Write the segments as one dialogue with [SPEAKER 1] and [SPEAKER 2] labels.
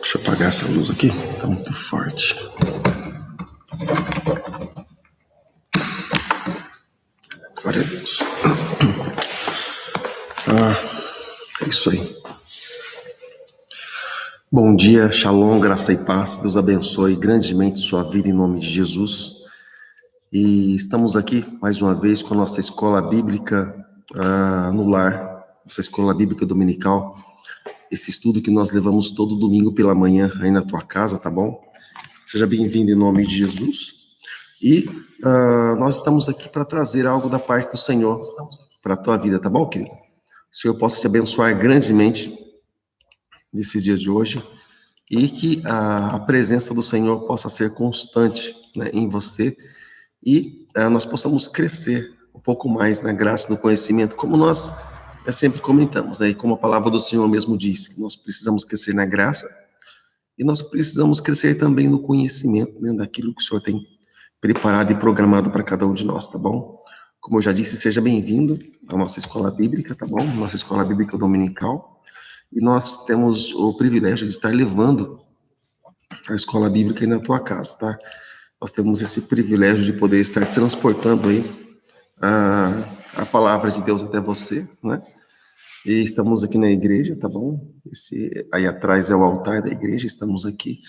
[SPEAKER 1] Deixa eu apagar essa luz aqui, tá muito forte. Glória a Deus. É isso aí. Bom dia, shalom, graça e paz. Deus abençoe grandemente sua vida em nome de Jesus. E estamos aqui mais uma vez com a nossa escola bíblica no lar, nossa escola bíblica dominical. Esse estudo que nós levamos todo domingo pela manhã aí na tua casa, tá bom? Seja bem-vindo em nome de Jesus. E nós estamos aqui para trazer algo da parte do Senhor para a tua vida, tá bom, querido? O Senhor possa te abençoar grandemente nesse dia de hoje e que a presença do Senhor possa ser constante, né, em você e nós possamos crescer um pouco mais na graça e no conhecimento, como nós sempre comentamos, né, e como a palavra do Senhor mesmo diz, que nós precisamos crescer na graça e nós precisamos crescer também no conhecimento, né, daquilo que o Senhor tem preparado e programado para cada um de nós, tá bom? Como eu já disse, seja bem-vindo à nossa escola bíblica, tá bom? Nossa escola bíblica dominical. E nós temos o privilégio de estar levando a escola bíblica aí na tua casa, tá? Nós temos esse privilégio de poder estar transportando aí a palavra de Deus até você, né? E estamos aqui na igreja, tá bom? Esse aí atrás é o altar da igreja, estamos aqui.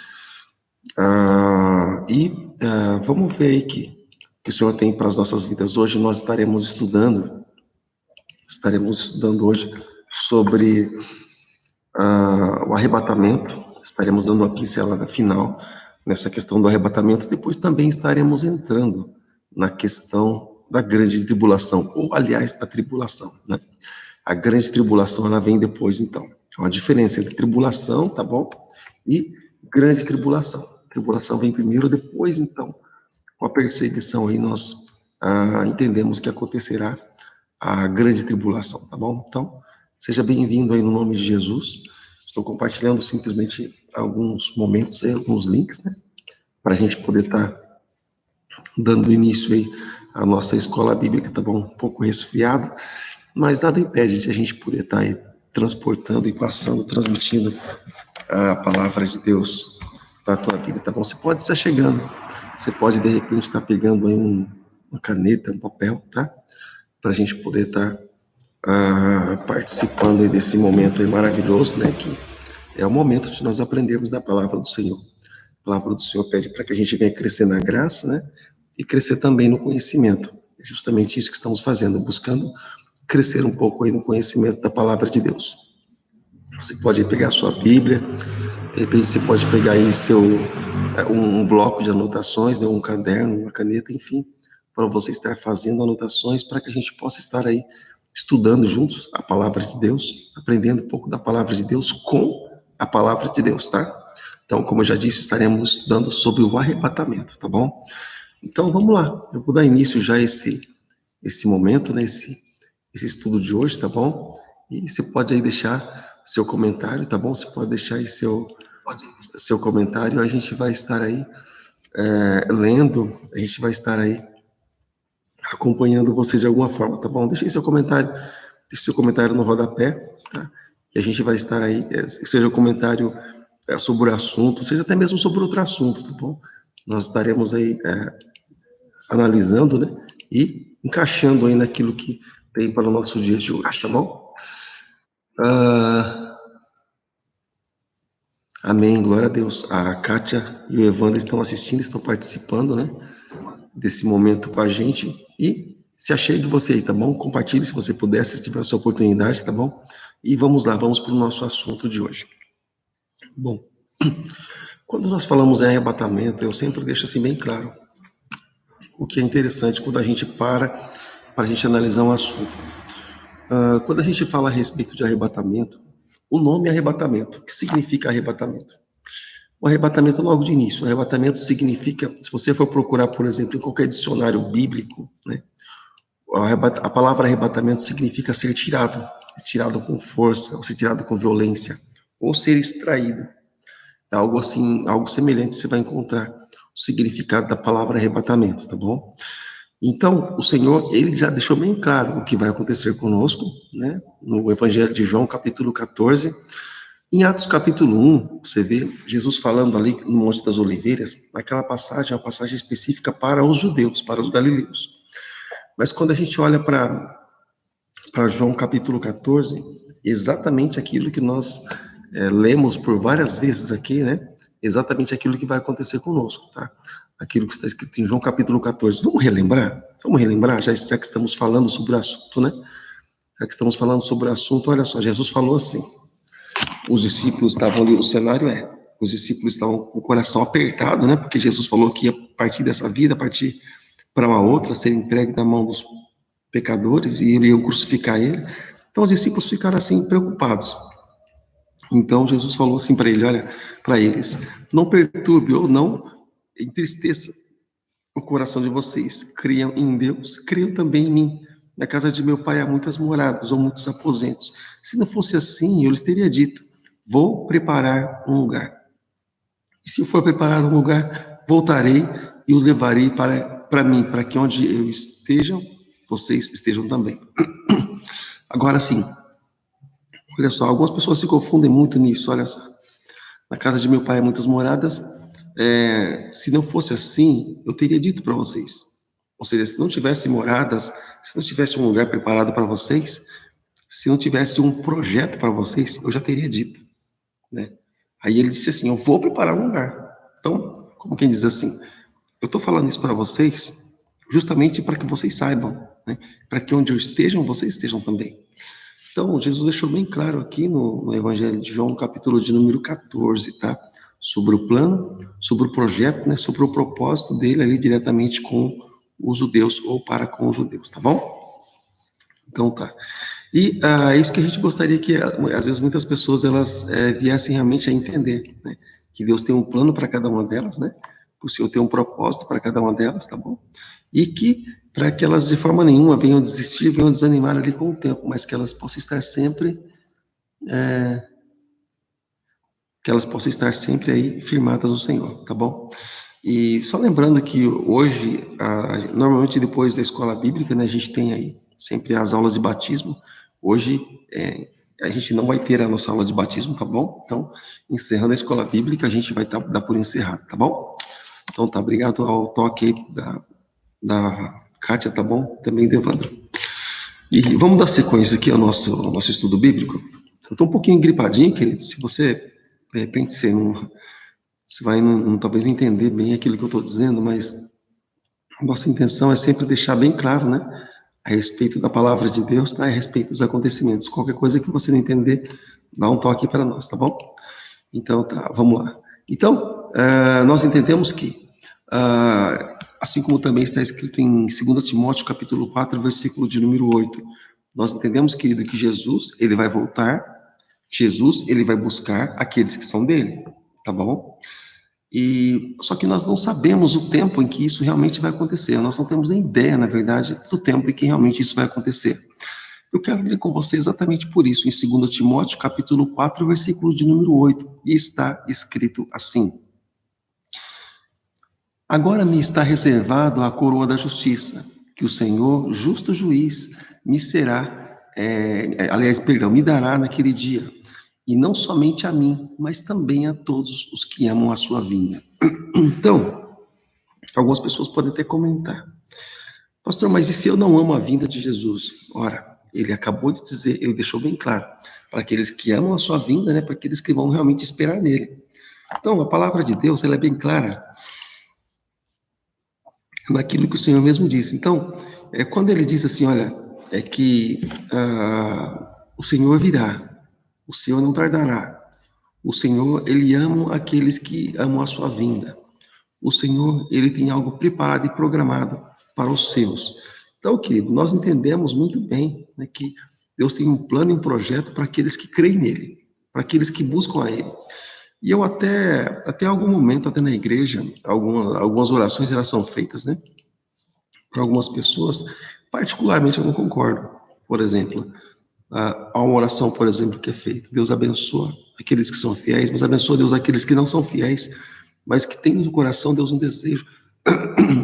[SPEAKER 1] Vamos ver aí que o Senhor tem para as nossas vidas. Hoje nós estaremos estudando hoje sobre o arrebatamento. Estaremos dando uma pincelada final nessa questão do arrebatamento. Depois também estaremos entrando na questão da grande tribulação, ou aliás, da tribulação, né? A grande tribulação, ela vem depois, então. Há uma diferença entre tribulação, tá bom? E grande tribulação. Tribulação vem primeiro, depois, então, com a perseguição aí, nós entendemos que acontecerá a grande tribulação, tá bom? Então, seja bem-vindo aí no nome de Jesus. Estou compartilhando simplesmente alguns momentos aí, alguns links, né? Para a gente poder estar dando início aí à nossa escola bíblica, tá bom? Um pouco resfriado, mas nada impede de a gente poder estar aí transportando e passando, transmitindo a palavra de Deus para a tua vida, tá bom? Você pode estar chegando, você pode de repente estar pegando aí uma caneta, um papel, tá? Para a gente poder estar participando aí desse momento aí maravilhoso, né? Que é o momento de nós aprendermos da palavra do Senhor. A palavra do Senhor pede para que a gente venha crescer na graça, né? E crescer também no conhecimento. É justamente isso que estamos fazendo, buscando crescer um pouco aí no conhecimento da palavra de Deus. Você pode pegar a sua Bíblia, de repente você pode pegar aí um bloco de anotações, né, um caderno, uma caneta, enfim, para você estar fazendo anotações para que a gente possa estar aí estudando juntos a palavra de Deus, aprendendo um pouco da palavra de Deus com a palavra de Deus, tá? Então, como eu já disse, estaremos estudando sobre o arrebatamento, tá bom? Então, vamos lá. Eu vou dar início já a esse momento, né, esse estudo de hoje, tá bom? E você pode aí deixar seu comentário, tá bom? Você pode deixar aí seu comentário, a gente vai estar aí lendo, a gente vai estar aí acompanhando você de alguma forma, tá bom? Deixe seu comentário no rodapé, tá? E a gente vai estar aí, seja o comentário sobre o assunto, seja até mesmo sobre outro assunto, tá bom? Nós estaremos aí analisando, né? E encaixando aí naquilo que tem para o nosso dia de hoje, tá bom? Amém, glória a Deus. A Kátia e o Evandro estão assistindo, estão participando, né, desse momento com a gente. E se achegue você aí, tá bom? Compartilhe se você puder, se tiver a sua oportunidade, tá bom? E vamos lá, vamos para o nosso assunto de hoje. Bom, quando nós falamos em arrebatamento, eu sempre deixo assim bem claro o que é interessante quando a gente para a gente analisar um assunto. Quando a gente fala a respeito de arrebatamento, o nome é arrebatamento. O que significa arrebatamento? O arrebatamento logo de início. O arrebatamento significa, se você for procurar, por exemplo, em qualquer dicionário bíblico, né, a palavra arrebatamento significa ser tirado com força, ou ser tirado com violência, ou ser extraído. É algo assim, algo semelhante você vai encontrar o significado da palavra arrebatamento, tá bom? Então, o Senhor, ele já deixou bem claro o que vai acontecer conosco, né? No Evangelho de João, capítulo 14, Em Atos capítulo 1, você vê Jesus falando ali no Monte das Oliveiras, naquela passagem, é uma passagem específica para os judeus, para os galileus. Mas quando a gente olha para João capítulo 14, exatamente aquilo que nós lemos por várias vezes aqui, né? Exatamente aquilo que vai acontecer conosco, tá? Aquilo que está escrito em João capítulo 14. Vamos relembrar? Vamos relembrar, já que estamos falando sobre o assunto, né? Já que estamos falando sobre o assunto, olha só, Jesus falou assim, os discípulos estavam ali, o cenário os discípulos estavam com o coração apertado, né? Porque Jesus falou que ia partir dessa vida, partir para uma outra, ser entregue na mão dos pecadores e iriam crucificar ele. Então os discípulos ficaram assim preocupados. Então Jesus falou assim para ele, olha, para eles, não perturbe ou não entristeça o coração de vocês. Criam em Deus, criam também em mim. Na casa de meu pai há muitas moradas ou muitos aposentos. Se não fosse assim, eu lhes teria dito, vou preparar um lugar. E se eu for preparar um lugar, voltarei e os levarei para mim, para que onde eu esteja, vocês estejam também. Agora sim, olha só, algumas pessoas se confundem muito nisso, olha só. Na casa de meu pai há muitas moradas, se não fosse assim, eu teria dito para vocês. Ou seja, se não tivesse moradas, se não tivesse um lugar preparado para vocês, se não tivesse um projeto para vocês, eu já teria dito, né? Aí ele disse assim, eu vou preparar um lugar. Então, como quem diz assim, eu estou falando isso para vocês justamente para que vocês saibam, né? Para que onde eu estejam, vocês estejam também. Então, Jesus deixou bem claro aqui no Evangelho de João, capítulo de número 14, tá? Sobre o plano, sobre o projeto, né? Sobre o propósito dele ali diretamente com os judeus ou para com os judeus, tá bom? Então tá. E é isso que a gente gostaria que, às vezes, muitas pessoas elas viessem realmente a entender, né? Que Deus tem um plano para cada uma delas, né? Que o Senhor tem um propósito para cada uma delas, tá bom? E que, para que elas de forma nenhuma venham desistir, venham desanimar ali com o tempo, mas que elas possam estar sempre, aí firmadas no Senhor, tá bom? E só lembrando que hoje, normalmente depois da escola bíblica, né, a gente tem aí sempre as aulas de batismo. Hoje a gente não vai ter a nossa aula de batismo, tá bom? Então, encerrando a escola bíblica, a gente vai dar por encerrado, tá bom? Então tá, obrigado ao toque aí da Kátia, tá bom? Também do Evandro. E vamos dar sequência aqui ao nosso estudo bíblico. Eu tô um pouquinho gripadinho, querido, se você, de repente, você vai talvez não entender bem aquilo que eu estou dizendo, mas nossa intenção é sempre deixar bem claro, né, a respeito da palavra de Deus, tá, a respeito dos acontecimentos. Qualquer coisa que você não entender, dá um toque para nós, tá bom? Então, tá, vamos lá. Então, nós entendemos que, assim como também está escrito em 2 Timóteo, capítulo 4, versículo de número 8, nós entendemos, querido, que Jesus, ele vai voltar, Jesus, ele vai buscar aqueles que são dele, tá bom? E só que nós não sabemos o tempo em que isso realmente vai acontecer. Nós não temos nem ideia, na verdade, do tempo em que realmente isso vai acontecer. Eu quero ler com você exatamente por isso, em 2 Timóteo, capítulo 4, versículo de número 8, e está escrito assim: Agora me está reservado a coroa da justiça, que o Senhor, justo juiz, me dará naquele dia, e não somente a mim, mas também a todos os que amam a sua vinda. Então, algumas pessoas podem até comentar, pastor, mas e se eu não amo a vinda de Jesus? Ora, ele acabou de dizer, ele deixou bem claro, para aqueles que amam a sua vinda, né, para aqueles que vão realmente esperar nele. Então, a palavra de Deus, ela é bem clara naquilo que o Senhor mesmo disse. Então, quando ele diz assim, olha, é que o Senhor virá, o Senhor não tardará, o Senhor, ele ama aqueles que amam a sua vinda. O Senhor, ele tem algo preparado e programado para os seus. Então, querido, nós entendemos muito bem, né, que Deus tem um plano e um projeto para aqueles que creem nele, para aqueles que buscam a ele. E eu até algum momento, até na igreja, algumas orações elas são feitas, né, para algumas pessoas, particularmente eu não concordo. Por exemplo, há uma oração, por exemplo, que é feita, Deus abençoa aqueles que são fiéis, mas abençoa Deus aqueles que não são fiéis, mas que tem no coração Deus um desejo.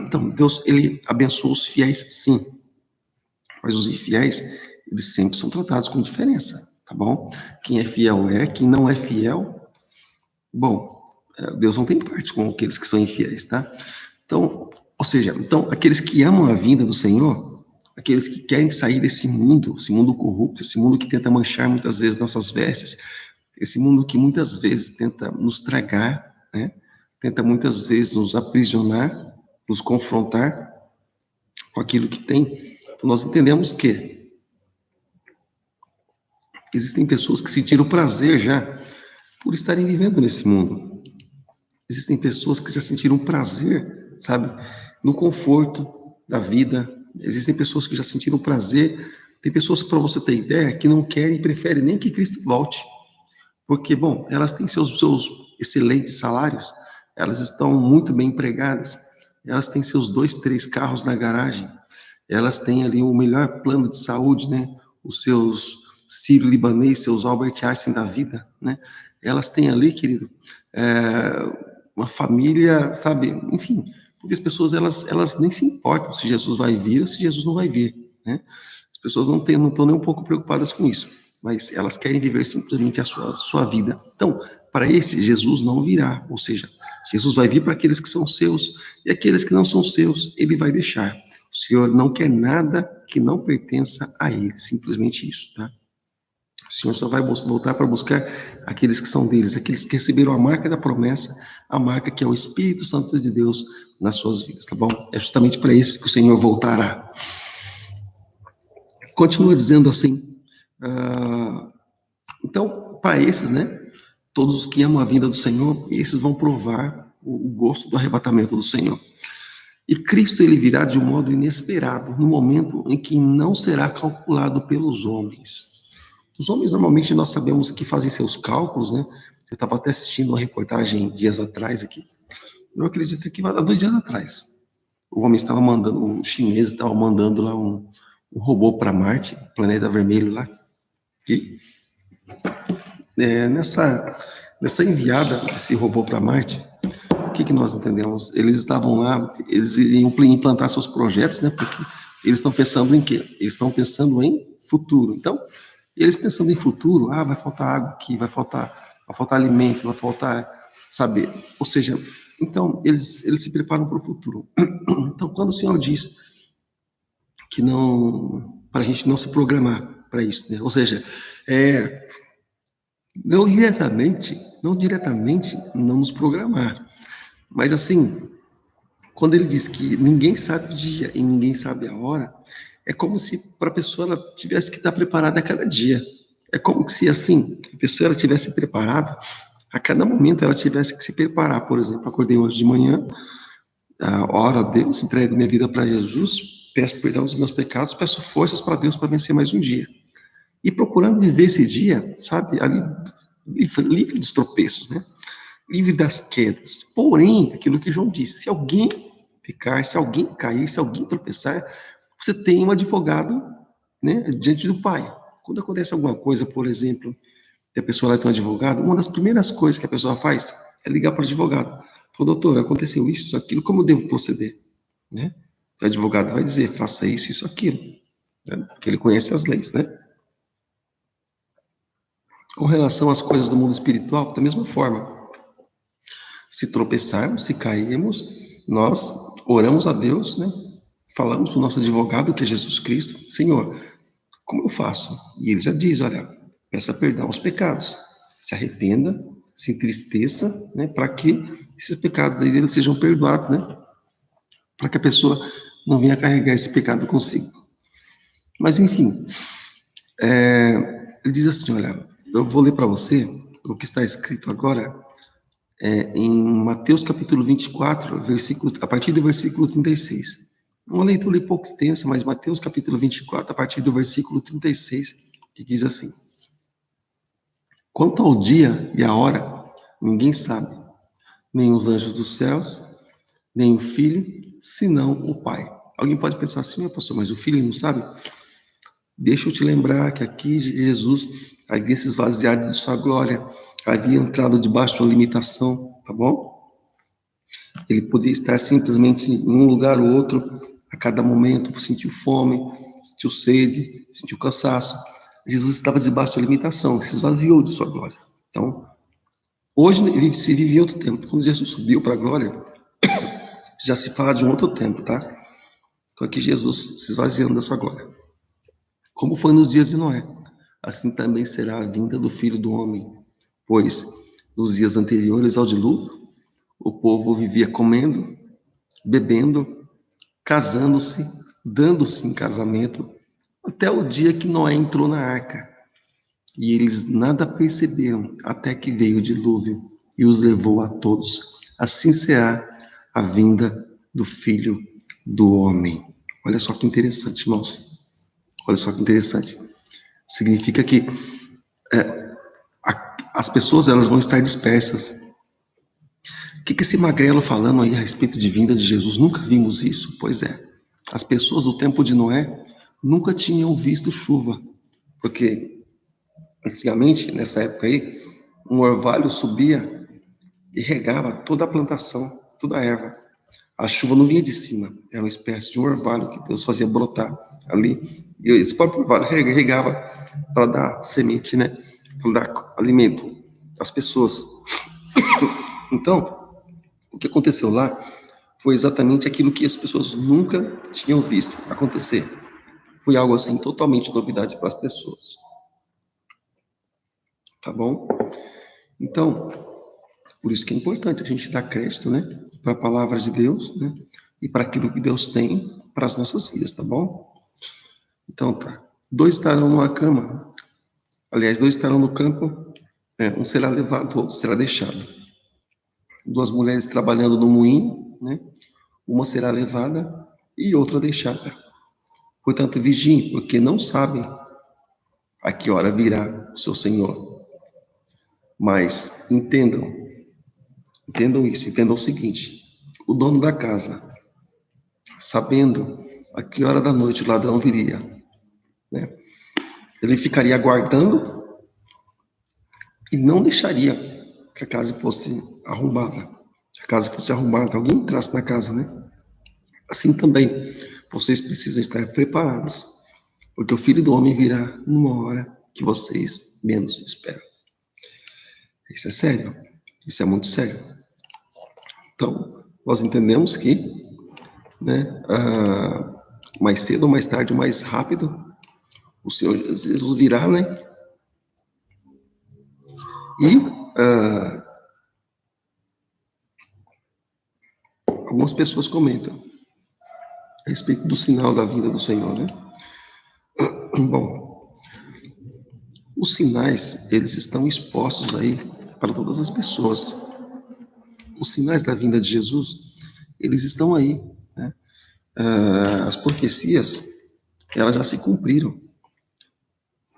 [SPEAKER 1] Então, Deus, ele abençoa os fiéis, sim, mas os infiéis, eles sempre são tratados com diferença, tá bom? Quem é fiel quem não é fiel, bom, Deus não tem parte com aqueles que são infiéis, tá? Então, ou seja, então aqueles que amam a vinda do Senhor, aqueles que querem sair desse mundo, esse mundo corrupto, esse mundo que tenta manchar muitas vezes nossas vestes, esse mundo que muitas vezes tenta nos tragar, né? Tenta muitas vezes nos aprisionar, nos confrontar com aquilo que tem. Então nós entendemos que existem pessoas que sentiram prazer já por estarem vivendo nesse mundo. Existem pessoas que já sentiram prazer, sabe, no conforto da vida. Existem pessoas que já sentiram prazer. Tem pessoas, para você ter ideia, que não querem, preferem nem que Cristo volte. Porque, bom, elas têm seus excelentes salários, elas estão muito bem empregadas, elas têm seus 2, 3 carros na garagem, elas têm ali o melhor plano de saúde, né? Os seus Sírio-Libanês, seus Albert Einstein da vida, né? Elas têm ali, querido, uma família, sabe? Enfim, porque as pessoas, elas nem se importam se Jesus vai vir ou se Jesus não vai vir, né? As pessoas não estão nem um pouco preocupadas com isso, mas elas querem viver simplesmente a sua vida. Então, para esse, Jesus não virá, ou seja, Jesus vai vir para aqueles que são seus, e aqueles que não são seus, ele vai deixar. O Senhor não quer nada que não pertença a ele, simplesmente isso, tá? O Senhor só vai voltar para buscar aqueles que são deles, aqueles que receberam a marca da promessa, a marca que é o Espírito Santo de Deus nas suas vidas, tá bom? É justamente para esses que o Senhor voltará. Continua dizendo assim, então, para esses, né, todos os que amam a vinda do Senhor, esses vão provar o gosto do arrebatamento do Senhor. E Cristo, ele virá de um modo inesperado, no momento em que não será calculado pelos homens. Os homens, normalmente, nós sabemos que fazem seus cálculos, né? Eu estava até assistindo uma reportagem dias atrás aqui. Eu acredito que há 2 dias atrás. O homem estava mandando, os chineses estavam mandando lá um robô para Marte, planeta vermelho lá. E nessa enviada desse robô para Marte, o que nós entendemos? Eles estavam lá, eles iriam implantar seus projetos, né? Porque eles estão pensando em quê? Eles estão pensando em futuro. Então, eles pensando em futuro, vai faltar água aqui, vai faltar alimento, vai faltar, sabe? Ou seja, então eles se preparam para o futuro. Então, quando o Senhor diz que não, para a gente não se programar para isso, né? Ou seja, não diretamente não nos programar, mas assim, quando ele diz que ninguém sabe o dia e ninguém sabe a hora, é como se para a pessoa ela tivesse que estar preparada a cada dia. É como se assim, a pessoa ela tivesse preparada a cada momento, ela tivesse que se preparar. Por exemplo, acordei hoje de manhã, a hora a Deus, entrego minha vida para Jesus, peço perdão dos meus pecados, peço forças para Deus para vencer mais um dia. E procurando viver esse dia, sabe, ali livre dos tropeços, né? Livre das quedas. Porém, aquilo que João disse, se alguém pecar, se alguém cair, se alguém tropeçar, você tem um advogado, né, diante do Pai. Quando acontece alguma coisa, por exemplo, e a pessoa lá tem um advogado, uma das primeiras coisas que a pessoa faz é ligar para o advogado. Falou, doutor, aconteceu isso, aquilo, como eu devo proceder? Né? O advogado vai dizer, faça isso, aquilo. Né? Porque ele conhece as leis, né? Com relação às coisas do mundo espiritual, da mesma forma. Se tropeçarmos, se cairmos, nós oramos a Deus, né? Falamos para o nosso advogado, que é Jesus Cristo, Senhor, como eu faço? E ele já diz, olha, peça perdão aos pecados, se arrependa, se entristeça, né? Para que esses pecados aí eles sejam perdoados, né? Para que a pessoa não venha carregar esse pecado consigo. Mas, enfim, ele diz assim, olha, eu vou ler para você o que está escrito agora em Mateus capítulo 24, a partir do versículo 36. Uma leitura um pouco extensa, mas Mateus capítulo 24, a partir do versículo 36, que diz assim: Quanto ao dia e a hora, ninguém sabe, nem os anjos dos céus, nem o Filho, senão o Pai. Alguém pode pensar assim, pastor, mas o Filho não sabe? Deixa eu te lembrar que aqui Jesus havia se esvaziado de sua glória, havia entrado debaixo de uma limitação, tá bom? Ele podia estar simplesmente em um lugar ou outro, a cada momento, sentiu fome, sentiu sede, sentiu cansaço. Jesus estava debaixo da limitação, se esvaziou de sua glória. Então, hoje se vive outro tempo. Quando Jesus subiu para a glória, já se fala de um outro tempo, tá? Então aqui Jesus se esvaziando da sua glória. Como foi nos dias de Noé, assim também será a vinda do Filho do Homem. Pois, nos dias anteriores ao dilúvio, o povo vivia comendo, bebendo, casando-se, dando-se em casamento, até o dia que Noé entrou na arca. E eles nada perceberam até que veio o dilúvio e os levou a todos. Assim será a vinda do Filho do Homem. Olha só que interessante, irmãos. Olha só que interessante. Significa que as pessoas elas vão estar dispersas. O que esse magrelo falando aí a respeito de vinda de Jesus? Nunca vimos isso? Pois é. As pessoas do tempo de Noé nunca tinham visto chuva, porque antigamente, nessa época aí, um orvalho subia e regava toda a plantação, toda a erva. A chuva não vinha de cima, era uma espécie de um orvalho que Deus fazia brotar ali. E esse próprio orvalho regava para dar semente, né? Para dar alimento às pessoas. Então, o que aconteceu lá foi exatamente aquilo que as pessoas nunca tinham visto acontecer. Foi algo assim totalmente novidade para as pessoas. Tá bom? Então, por isso que é importante a gente dar crédito, né, para a palavra de Deus, né, e para aquilo que Deus tem para as nossas vidas, tá bom? Então tá. Dois estarão numa cama, aliás, dois estarão no campo, um será levado, o outro será deixado. Duas mulheres trabalhando no moinho, né, uma será levada e outra deixada. Portanto, vigiem, porque não sabem a que hora virá o seu Senhor. Mas entendam isso, entendam o seguinte: o dono da casa, sabendo a que hora da noite o ladrão viria, né, ele ficaria aguardando e não deixaria que a casa fosse arrombada. Se a casa fosse arrombada, alguém entrasse na casa, né? Assim também, vocês precisam estar preparados, porque o Filho do Homem virá numa hora que vocês menos esperam. Isso é sério, isso é muito sério. Então, nós entendemos que, né, mais cedo ou mais tarde, mais rápido, o Senhor Jesus virá, né? E algumas pessoas comentam a respeito do sinal da vinda do Senhor, né? Bom, os sinais, eles estão expostos aí para todas as pessoas. Os sinais da vinda de Jesus, eles estão aí, né? As profecias, elas já se cumpriram.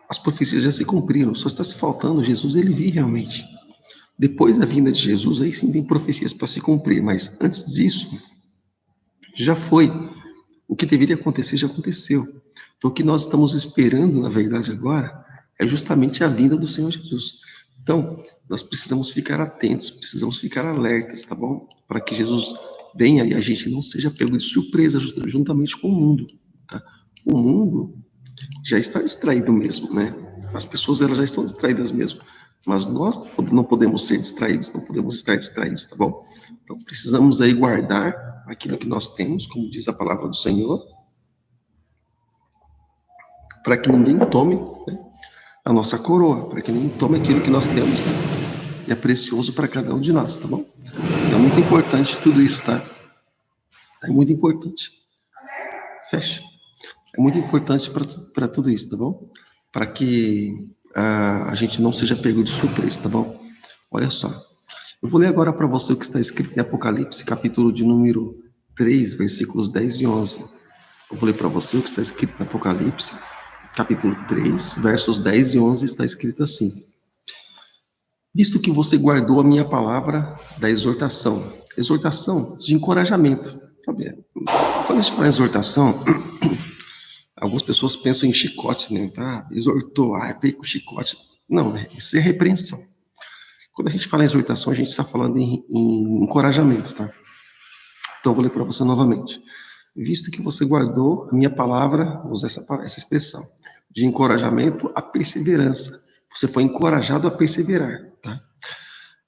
[SPEAKER 1] As profecias já se cumpriram, só está se faltando Jesus, ele vir realmente. Depois da vinda de Jesus, aí sim tem profecias para se cumprir, mas antes disso, já foi. O que deveria acontecer já aconteceu. Então, o que nós estamos esperando, na verdade, agora, é justamente a vinda do Senhor Jesus. Então, nós precisamos ficar atentos, precisamos ficar alertas, tá bom? Para que Jesus venha e a gente não seja pego de surpresa juntamente com o mundo, tá? O mundo já está distraído mesmo, né? As pessoas, elas já estão distraídas mesmo. Mas nós não podemos ser distraídos, não podemos estar distraídos, tá bom? Então, precisamos aí guardar aquilo que nós temos, como diz a palavra do Senhor, para que ninguém tome, né, a nossa coroa, para que ninguém tome aquilo que nós temos, né, e é precioso para cada um de nós, tá bom? Então, é muito importante tudo isso, tá? É muito importante. Fecha. É muito importante para tudo isso, tá bom? Para que a gente não seja pego de surpresa, tá bom? Olha só. Eu vou ler agora para você o que está escrito em Apocalipse, capítulo de número 3, versículos 10 e 11. Eu vou ler para você o que está escrito em Apocalipse, capítulo 3, versos 10 e 11, está escrito assim: visto que você guardou a minha palavra da exortação. Exortação de encorajamento, sabe? Quando a gente fala exortação, algumas pessoas pensam em chicote, né? Ah, exortou, veio com chicote. Não, isso é repreensão. Quando a gente fala em exortação, a gente está falando em encorajamento, tá? Então, eu vou ler para você novamente. Visto que você guardou a minha palavra, vou usar essa expressão, De encorajamento a perseverança. Você foi encorajado a perseverar, tá?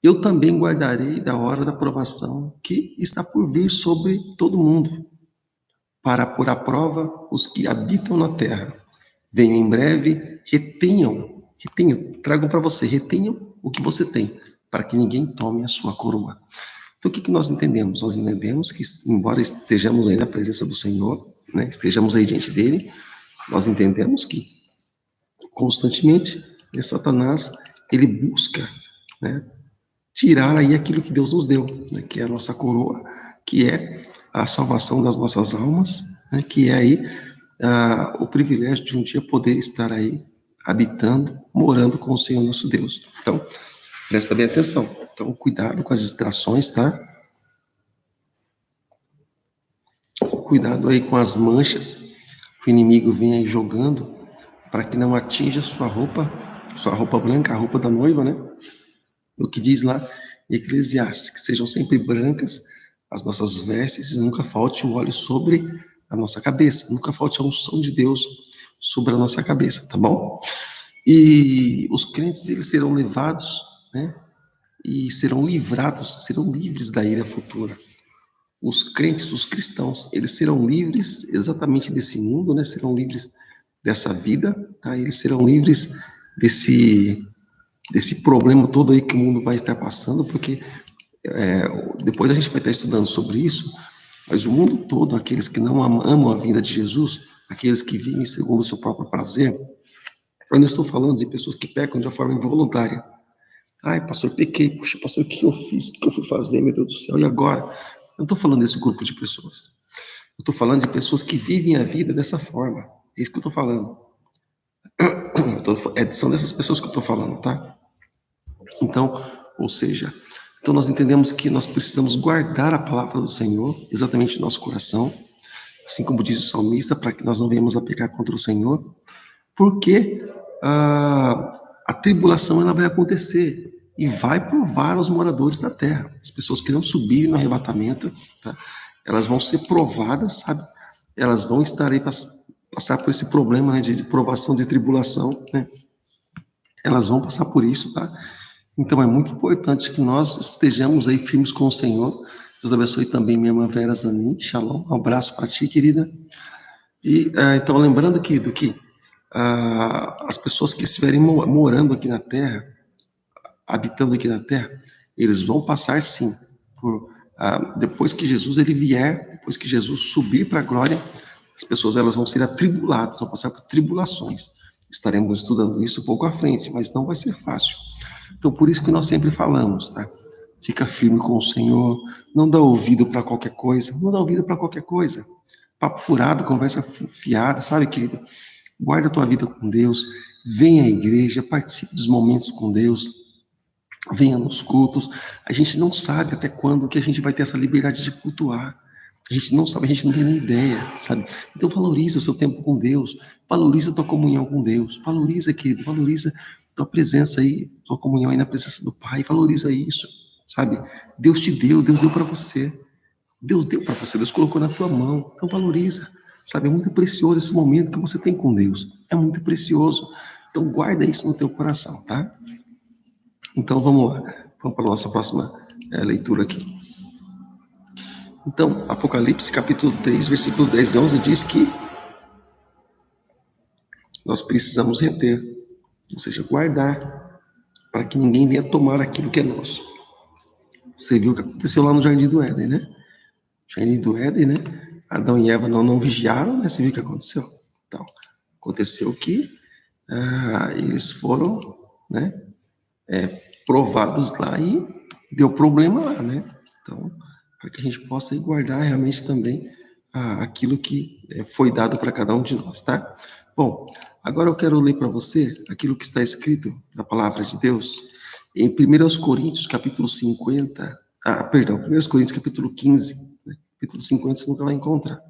[SPEAKER 1] Eu também guardarei da hora da provação que está por vir sobre todo mundo, para pôr à prova os que habitam na terra. Venham em breve, retenham, tragam para você, retenham o que você tem, para que ninguém tome a sua coroa. Então, o que nós entendemos? Nós entendemos que, embora estejamos aí na presença do Senhor, né, estejamos aí diante dele, nós entendemos que, constantemente, Satanás, ele busca, né, tirar aí aquilo que Deus nos deu, né, que é a nossa coroa, que é a salvação das nossas almas, né, que é aí o privilégio de um dia poder estar aí habitando, morando com o Senhor nosso Deus. Então, presta bem atenção. Então, cuidado com as distrações, tá? Cuidado aí com as manchas que o inimigo vem aí jogando para que não atinja sua roupa branca, a roupa da noiva, né? O que diz lá em Eclesiastes, que sejam sempre brancas as nossas vestes e nunca falte o óleo sobre a nossa cabeça, nunca falte a unção de Deus sobre a nossa cabeça, tá bom? E os crentes, eles serão levados, né? E serão livrados, serão livres da ira futura. Os crentes, os cristãos, eles serão livres exatamente desse mundo, né? Serão livres dessa vida, tá? Eles serão livres desse problema todo aí que o mundo vai estar passando, porque depois a gente vai estar estudando sobre isso, mas o mundo todo, aqueles que não amam a vinda de Jesus, aqueles que vivem segundo o seu próprio prazer, eu não estou falando de pessoas que pecam de uma forma involuntária. Ai, pastor, pequei, puxa, pastor, o que eu fiz? O que eu fui fazer, meu Deus do céu? E agora? Eu não estou falando desse grupo de pessoas. Eu estou falando de pessoas que vivem a vida dessa forma. É isso que eu estou falando. São dessas pessoas que eu estou falando, tá? Então, ou seja, então nós entendemos que nós precisamos guardar a palavra do Senhor exatamente no nosso coração, assim como diz o salmista, para que nós não venhamos a pecar contra o Senhor, porque a tribulação ela vai acontecer e vai provar os moradores da terra. As pessoas que não subirem no arrebatamento, tá? Elas vão ser provadas, sabe? Elas vão estar aí passar por esse problema, né, de provação, de tribulação, né? Elas vão passar por isso, tá? Então é muito importante que nós estejamos aí firmes com o Senhor. Deus abençoe também minha irmã Vera Zanin. Shalom, um abraço para ti, querida. E então lembrando que as pessoas que estiverem morando aqui na Terra, habitando aqui na Terra, eles vão passar sim por depois que Jesus ele vier, depois que Jesus subir para a glória, as pessoas elas vão ser atribuladas, vão passar por tribulações. Estaremos estudando isso um pouco à frente, mas não vai ser fácil. Então, por isso que nós sempre falamos, tá? Fica firme com o Senhor, não dá ouvido para qualquer coisa, não dá ouvido para qualquer coisa. Papo furado, conversa fiada, sabe, querido? Guarda a tua vida com Deus, venha à igreja, participe dos momentos com Deus, venha nos cultos. A gente não sabe até quando que a gente vai ter essa liberdade de cultuar. A gente não sabe, a gente não tem nem ideia, sabe? Então valoriza o seu tempo com Deus, valoriza a tua comunhão com Deus, valoriza, querido, valoriza tua presença aí, tua comunhão aí na presença do Pai, valoriza isso, sabe? Deus te deu, Deus deu para você. Deus deu para você, Deus colocou na tua mão, então valoriza, sabe? É muito precioso esse momento que você tem com Deus, é muito precioso. Então guarda isso no teu coração, tá? Então vamos lá, vamos para a nossa próxima leitura aqui. Então, Apocalipse capítulo 3, versículos 10 e 11 diz que nós precisamos reter, ou seja, guardar, para que ninguém venha tomar aquilo que é nosso. Você viu o que aconteceu lá no Jardim do Éden, né? Jardim do Éden, né? Adão e Eva não vigiaram, né? Você viu o que aconteceu? Então, aconteceu que eles foram, né? Provados lá e deu problema lá, né? Então, para que a gente possa guardar realmente também aquilo que foi dado para cada um de nós, tá? Bom, agora eu quero ler para você aquilo que está escrito na palavra de Deus em 1 Coríntios, capítulo 50, 1 Coríntios, capítulo 15, né? Capítulo 50 você nunca vai encontrar.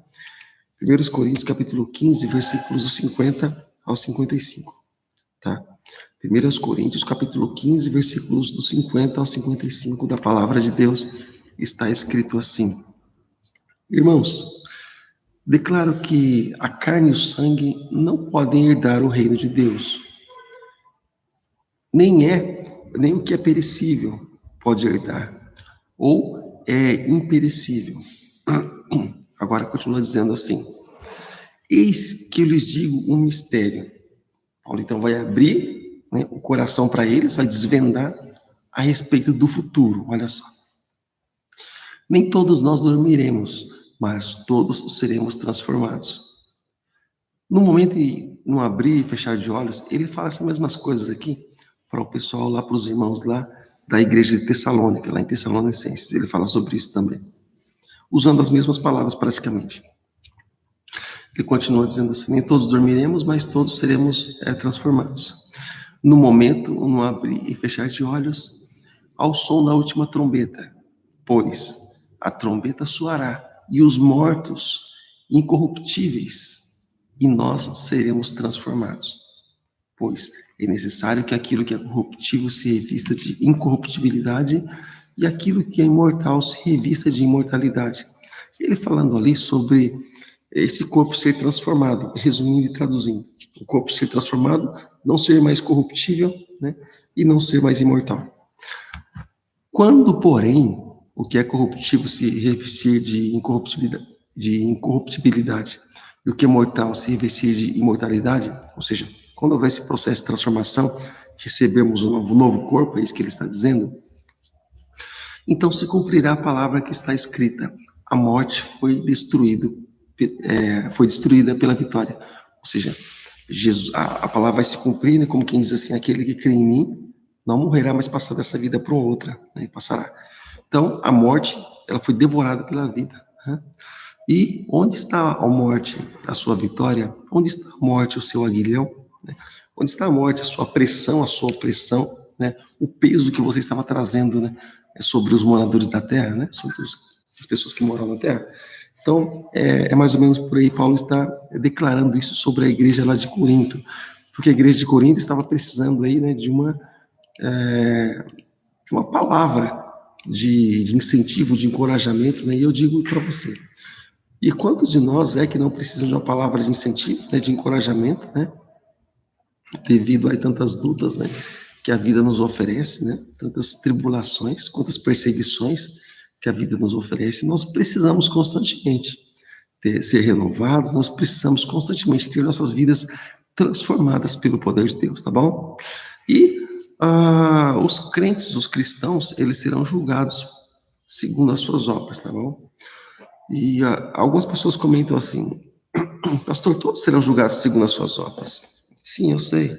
[SPEAKER 1] 1 Coríntios, capítulo 15, versículos do 50 ao 55, tá? 1 Coríntios, capítulo 15, versículos do 50 ao 55 da palavra de Deus, está escrito assim: Irmãos, Declaro que a carne e o sangue não podem herdar o reino de Deus. Nem o que é perecível pode herdar, ou é imperecível. Agora continua dizendo assim: eis que eu lhes digo um mistério. Paulo então vai abrir, né, o coração para eles, vai desvendar a respeito do futuro. Olha só. Nem todos nós dormiremos, mas todos seremos transformados. No momento no abrir e fechar de olhos, ele fala as mesmas coisas aqui para o pessoal lá, para os irmãos lá da igreja de Tessalônica, lá em Tessalonicenses. Ele fala sobre isso também, usando as mesmas palavras praticamente. Ele continua dizendo assim: nem todos dormiremos, mas todos seremos transformados. No momento, no abrir e fechar de olhos, ao som da última trombeta, pois a trombeta soará e os mortos incorruptíveis, e nós seremos transformados. Pois é necessário que aquilo que é corruptível se revista de incorruptibilidade e aquilo que é imortal se revista de imortalidade. Ele falando ali sobre esse corpo ser transformado, resumindo e traduzindo. O corpo ser transformado, não ser mais corruptível, né, e não ser mais imortal. Quando, porém, o que é corruptível se revestir de incorruptibilidade e o que é mortal se revestir de imortalidade, ou seja, quando houver esse processo de transformação, recebemos um novo corpo, é isso que ele está dizendo, então se cumprirá a palavra que está escrita: a morte foi destruída pela vitória. Ou seja, Jesus, a palavra vai se cumprir, né, como quem diz assim: aquele que crê em mim não morrerá, mas passará dessa vida para outra, né, passará. Então, a morte, ela foi devorada pela vida, né? E onde está a morte, a sua vitória? Onde está a morte, o seu aguilhão? Né? Onde está a morte, a sua pressão, a sua opressão, né? O peso que você estava trazendo, né, sobre os moradores da terra, né? Sobre as pessoas que moram na terra. Então, é mais ou menos por aí. Paulo está declarando isso sobre a igreja lá de Corinto, porque a igreja de Corinto estava precisando aí, né, de uma palavra de incentivo, de encorajamento, né? E eu digo para você: e quantos de nós é que não precisam de uma palavra de incentivo, né, de encorajamento, né, devido a tantas lutas, né, que a vida nos oferece, né, tantas tribulações, quantas perseguições que a vida nos oferece? Nós precisamos constantemente ser renovados, nós precisamos constantemente ter nossas vidas transformadas pelo poder de Deus, tá bom? E os crentes, os cristãos, eles serão julgados segundo as suas obras, tá bom? E algumas pessoas comentam assim: pastor, todos serão julgados segundo as suas obras. Sim, eu sei.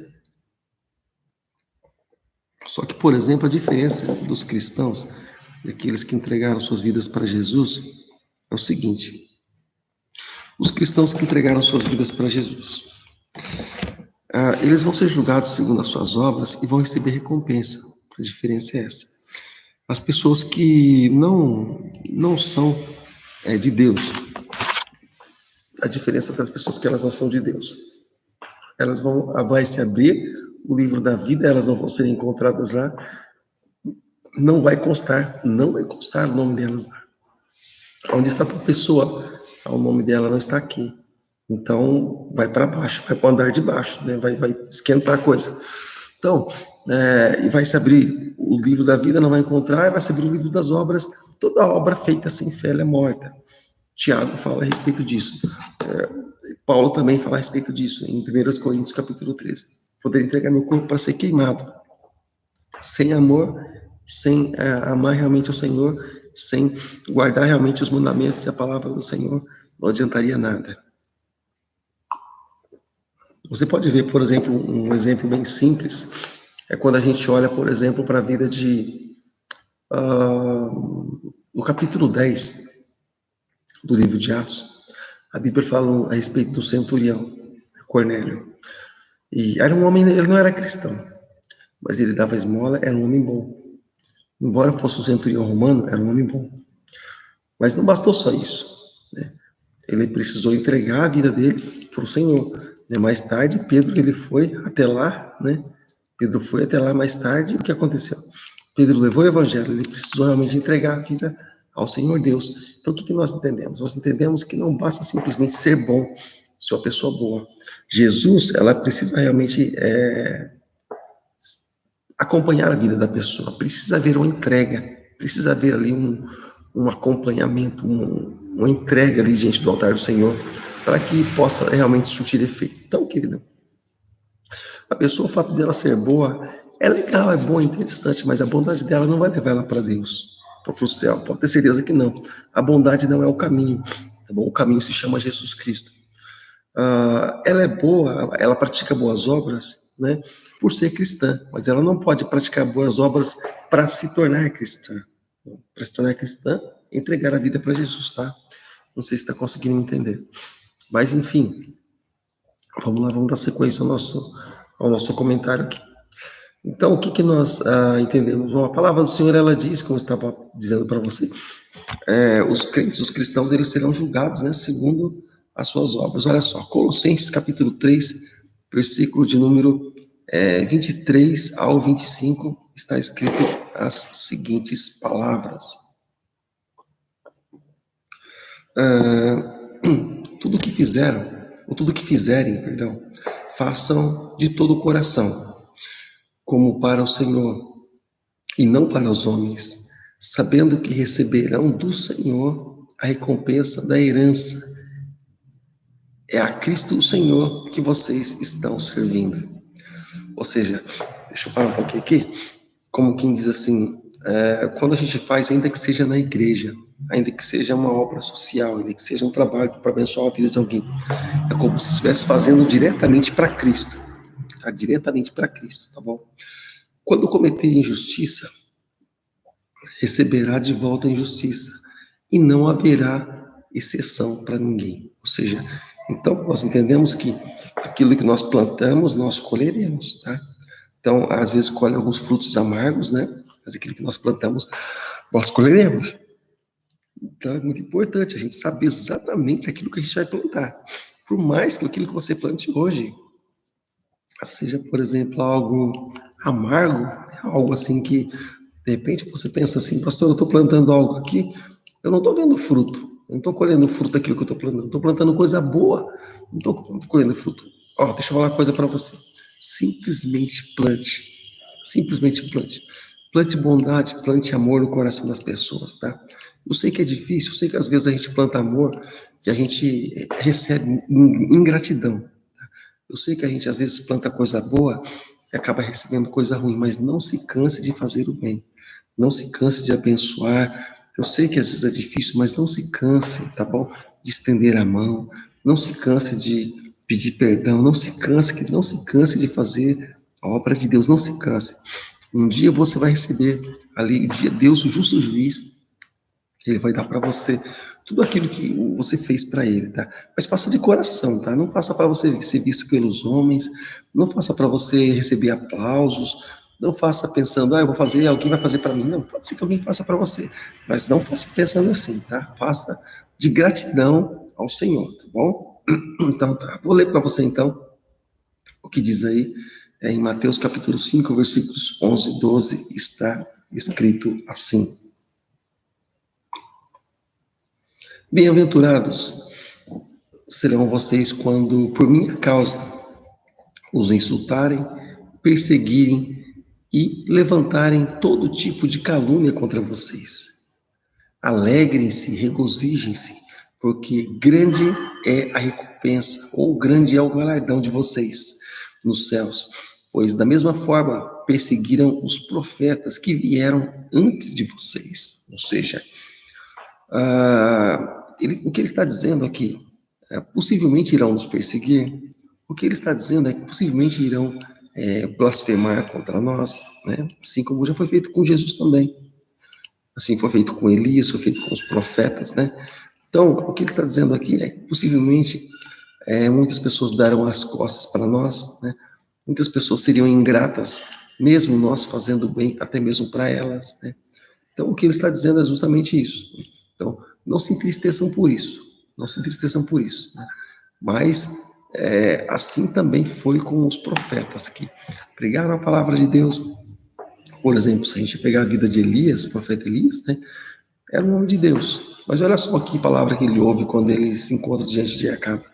[SPEAKER 1] Só que, por exemplo, a diferença dos cristãos, daqueles que entregaram suas vidas para Jesus, é o seguinte: os cristãos que entregaram suas vidas para Jesus, eles vão ser julgados segundo as suas obras e vão receber recompensa. A diferença é essa. As pessoas que não são de Deus, a diferença das pessoas que elas não são de Deus, elas vai se abrir o livro da vida, elas não vão ser encontradas lá, não vai constar o nome delas lá. Onde está a pessoa, o nome dela não está aqui. Então, vai para baixo, vai para o andar de baixo, né? Vai esquentar a coisa. Então, e vai se abrir o livro da vida, não vai encontrar, vai se abrir o livro das obras. Toda obra feita sem fé é morta. Tiago fala a respeito disso. Paulo também fala a respeito disso, em 1 Coríntios capítulo 13. Poder entregar meu corpo para ser queimado. Sem amor, sem amar realmente ao Senhor, sem guardar realmente os mandamentos e a palavra do Senhor, não adiantaria nada. Você pode ver, por exemplo, um exemplo bem simples, é quando a gente olha, por exemplo, para a vida no capítulo 10 do livro de Atos, a Bíblia fala a respeito do centurião, Cornélio. E era um homem, ele não era cristão, mas ele dava esmola, era um homem bom. Embora fosse um centurião romano, era um homem bom. Mas não bastou só isso, né? Ele precisou entregar a vida dele para o Senhor. Mais tarde, Pedro ele foi até lá, né? Pedro foi até lá mais tarde, e o que aconteceu? Pedro levou o evangelho, ele precisou realmente entregar a vida ao Senhor Deus. Então, o que nós entendemos? Nós entendemos que não basta simplesmente ser bom, ser uma pessoa boa. Jesus, ela precisa realmente acompanhar a vida da pessoa, precisa haver uma entrega, precisa haver ali um acompanhamento, uma entrega ali diante do altar do Senhor, para que possa realmente surtir efeito. Então, querido, a pessoa, o fato dela ser boa, é legal, é bom, é interessante, mas a bondade dela não vai levar ela para Deus, para o céu, pode ter certeza que não. A bondade não é o caminho, tá bom? O caminho se chama Jesus Cristo. Ela é boa, ela pratica boas obras, né, por ser cristã, mas ela não pode praticar boas obras para se tornar cristã. Para se tornar cristã, entregar a vida para Jesus, tá? Não sei se está conseguindo entender. Mas, enfim, vamos lá, vamos dar sequência ao nosso comentário aqui. Então, o que nós entendemos? Bom, a palavra do Senhor, ela diz, como eu estava dizendo para você, os crentes, os cristãos, eles serão julgados, né, segundo as suas obras. Olha só, Colossenses capítulo 3, versículo de número 23 ao 25, está escrito as seguintes palavras. Tudo que fizeram, ou tudo que fizerem, perdão, façam de todo o coração, como para o Senhor, e não para os homens, sabendo que receberão do Senhor a recompensa da herança. É a Cristo o Senhor que vocês estão servindo. Ou seja, deixa eu parar um pouquinho aqui, como quem diz assim, quando a gente faz, ainda que seja na igreja, ainda que seja uma obra social, ainda que seja um trabalho para abençoar a vida de alguém, é como se estivesse fazendo diretamente para Cristo, tá? Diretamente para Cristo, tá bom? Quando cometer injustiça, receberá de volta a injustiça, e não haverá exceção para ninguém. Ou seja, então nós entendemos que aquilo que nós plantamos, nós colheremos, tá? Então, às vezes colhe alguns frutos amargos, né? Mas aquilo que nós plantamos, nós colheremos. Então é muito importante a gente saber exatamente aquilo que a gente vai plantar. Por mais que aquilo que você plante hoje seja, por exemplo, algo amargo, algo assim que, de repente, você pensa assim, pastor, eu estou plantando algo aqui, eu não estou vendo fruto, eu não estou colhendo fruto daquilo que eu estou plantando, estou plantando coisa boa, não estou colhendo fruto. Ó, deixa eu falar uma coisa para você, simplesmente plante, simplesmente plante. Plante bondade, plante amor no coração das pessoas, tá? Eu sei que é difícil, eu sei que às vezes a gente planta amor e a gente recebe ingratidão. Eu sei que a gente às vezes planta coisa boa e acaba recebendo coisa ruim, mas não se canse de fazer o bem. Não se canse de abençoar. Eu sei que às vezes é difícil, mas não se canse, tá bom? De estender a mão. Não se canse de pedir perdão. Não se canse de fazer a obra de Deus. Não se canse. Um dia você vai receber ali, o dia Deus, o justo juiz, ele vai dar para você tudo aquilo que você fez para ele, tá? Mas faça de coração, tá? Não faça para você ser visto pelos homens, não faça para você receber aplausos, não faça pensando, eu vou fazer, alguém vai fazer para mim. Não, pode ser que alguém faça para você, mas não faça pensando assim, tá? Faça de gratidão ao Senhor, tá bom? Então, tá. Vou ler para você então o que diz aí em Mateus capítulo 5, versículos 11 e 12, está escrito assim: Bem-aventurados serão vocês quando, por minha causa, os insultarem, perseguirem e levantarem todo tipo de calúnia contra vocês. Alegrem-se, regozijem-se, porque grande é a recompensa, ou grande é o galardão de vocês nos céus. Pois da mesma forma perseguiram os profetas que vieram antes de vocês. Ou seja, o que ele está dizendo aqui, possivelmente irão nos perseguir. O que ele está dizendo é que possivelmente irão blasfemar contra nós, né? Assim como já foi feito com Jesus também. Assim foi feito com Elias, foi feito com os profetas, né? Então, o que ele está dizendo aqui é que possivelmente muitas pessoas darão as costas para nós, né? Muitas pessoas seriam ingratas, mesmo nós fazendo bem, até mesmo para elas, né? Então, o que ele está dizendo é justamente isso. Então, não se entristeçam por isso, não se entristeçam por isso, né? Mas assim também foi com os profetas que pregaram a palavra de Deus. Por exemplo, se a gente pegar a vida de Elias, o profeta Elias, né? era um homem de Deus. Mas olha só que palavra que ele ouve quando ele se encontra diante de Acabe.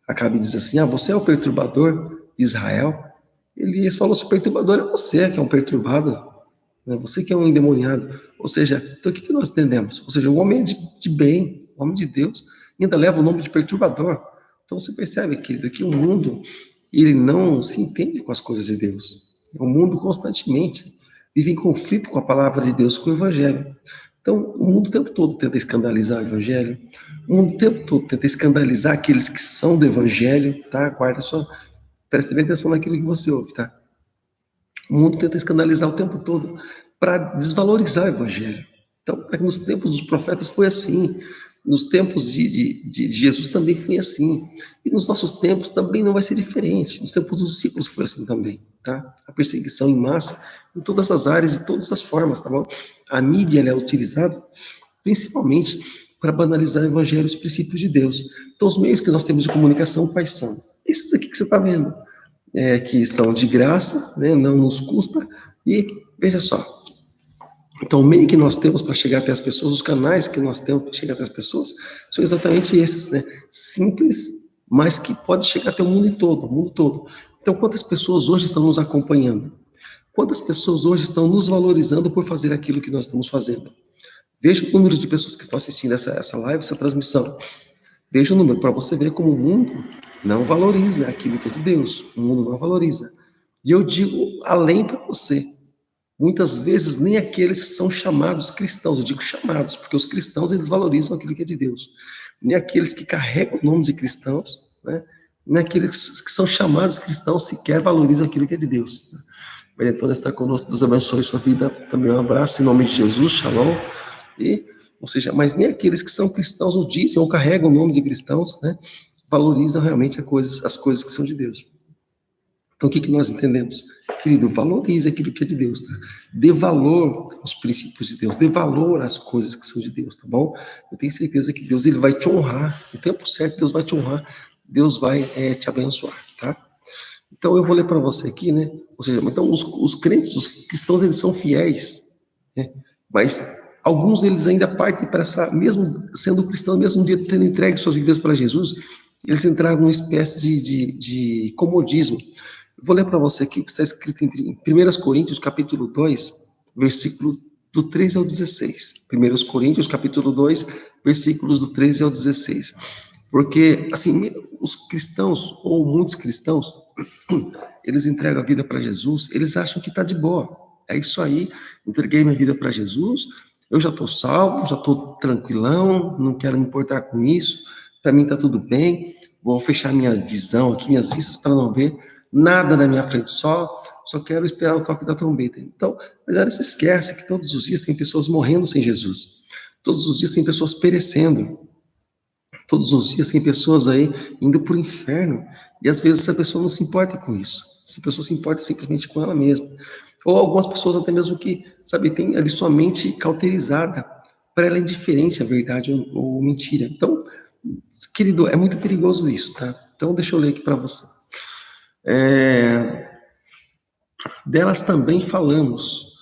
[SPEAKER 1] Acabe diz assim: você é o perturbador de Israel? Elias falou: se o perturbador é você, que é um perturbado, né? Você que é um endemoniado. Ou seja, então o que nós entendemos? Ou seja, o homem é de bem, o homem de Deus, ainda leva o nome de perturbador. Então você percebe, querido, que o mundo, ele não se entende com as coisas de Deus. O mundo constantemente vive em conflito com a palavra de Deus, com o evangelho. Então, o mundo o tempo todo tenta escandalizar o evangelho, o mundo o tempo todo tenta escandalizar aqueles que são do evangelho, tá? Guarda só, preste bem atenção naquilo que você ouve, tá? O mundo tenta escandalizar o tempo todo para desvalorizar o evangelho. Então, nos tempos dos profetas foi assim, nos tempos de Jesus também foi assim, e nos nossos tempos também não vai ser diferente, nos tempos dos discípulos foi assim também, tá? A perseguição em massa, em todas as áreas e todas as formas, tá bom? A mídia, ela é utilizada principalmente para banalizar o evangelho e os princípios de Deus. Então, os meios que nós temos de comunicação, quais são? Esses aqui que você está vendo, que são de graça, né, não nos custa, e veja só, então o meio que nós temos para chegar até as pessoas, os canais que nós temos para chegar até as pessoas, são exatamente esses, né, simples, mas que pode chegar até o mundo todo, o mundo todo. Então quantas pessoas hoje estão nos acompanhando? Quantas pessoas hoje estão nos valorizando por fazer aquilo que nós estamos fazendo? Veja o número de pessoas que estão assistindo essa live, essa transmissão. Veja o número, para você ver como o mundo não valoriza aquilo que é de Deus. O mundo não valoriza. E eu digo além para você. Muitas vezes nem aqueles que são chamados cristãos, eu digo chamados, porque os cristãos eles valorizam aquilo que é de Deus. Nem aqueles que carregam o nome de cristãos, né? Nem aqueles que são chamados cristãos sequer valorizam aquilo que é de Deus. Benetona está conosco, Deus abençoe sua vida. Também um abraço em nome de Jesus, shalom. E, ou seja, mas nem aqueles que são cristãos ou dizem ou carregam o nome de cristãos, né, valorizam realmente as coisas que são de Deus. Então, o que nós entendemos? Querido, valorize aquilo que é de Deus, tá? Dê valor aos princípios de Deus, dê valor às coisas que são de Deus, tá bom? Eu tenho certeza que Deus ele vai te honrar, no tempo certo Deus vai te honrar, Deus vai te abençoar, tá? Então, eu vou ler para você aqui, né? Ou seja, então os crentes, os cristãos, eles são fiéis, né? Mas alguns eles ainda partem para essa, mesmo sendo cristãos, mesmo tendo entregue suas vidas para Jesus, eles entraram numa espécie de comodismo. Eu vou ler para você aqui o que está escrito em 1 Coríntios, capítulo 2, versículo do 13 ao 16. 1 Coríntios, capítulo 2, versículos do 13 ao 16. Porque, assim, os cristãos, ou muitos cristãos, eles entregam a vida para Jesus, eles acham que está de boa. É isso aí, entreguei minha vida para Jesus, eu já estou salvo, já estou tranquilão, não quero me importar com isso, para mim está tudo bem, vou fechar minha visão aqui, minhas vistas para não ver nada na minha frente, só quero esperar o toque da trombeta. Então, mas ela se esquece que todos os dias tem pessoas morrendo sem Jesus, todos os dias tem pessoas perecendo, todos os dias tem pessoas aí indo para o inferno, e às vezes essa pessoa não se importa com isso. Essa pessoa se importa simplesmente com ela mesma. Ou algumas pessoas até mesmo que, sabe, tem ali sua mente cauterizada, para ela é indiferente a verdade ou mentira. Então, querido, é muito perigoso isso, tá? Então, deixa eu ler aqui para você. Delas também falamos,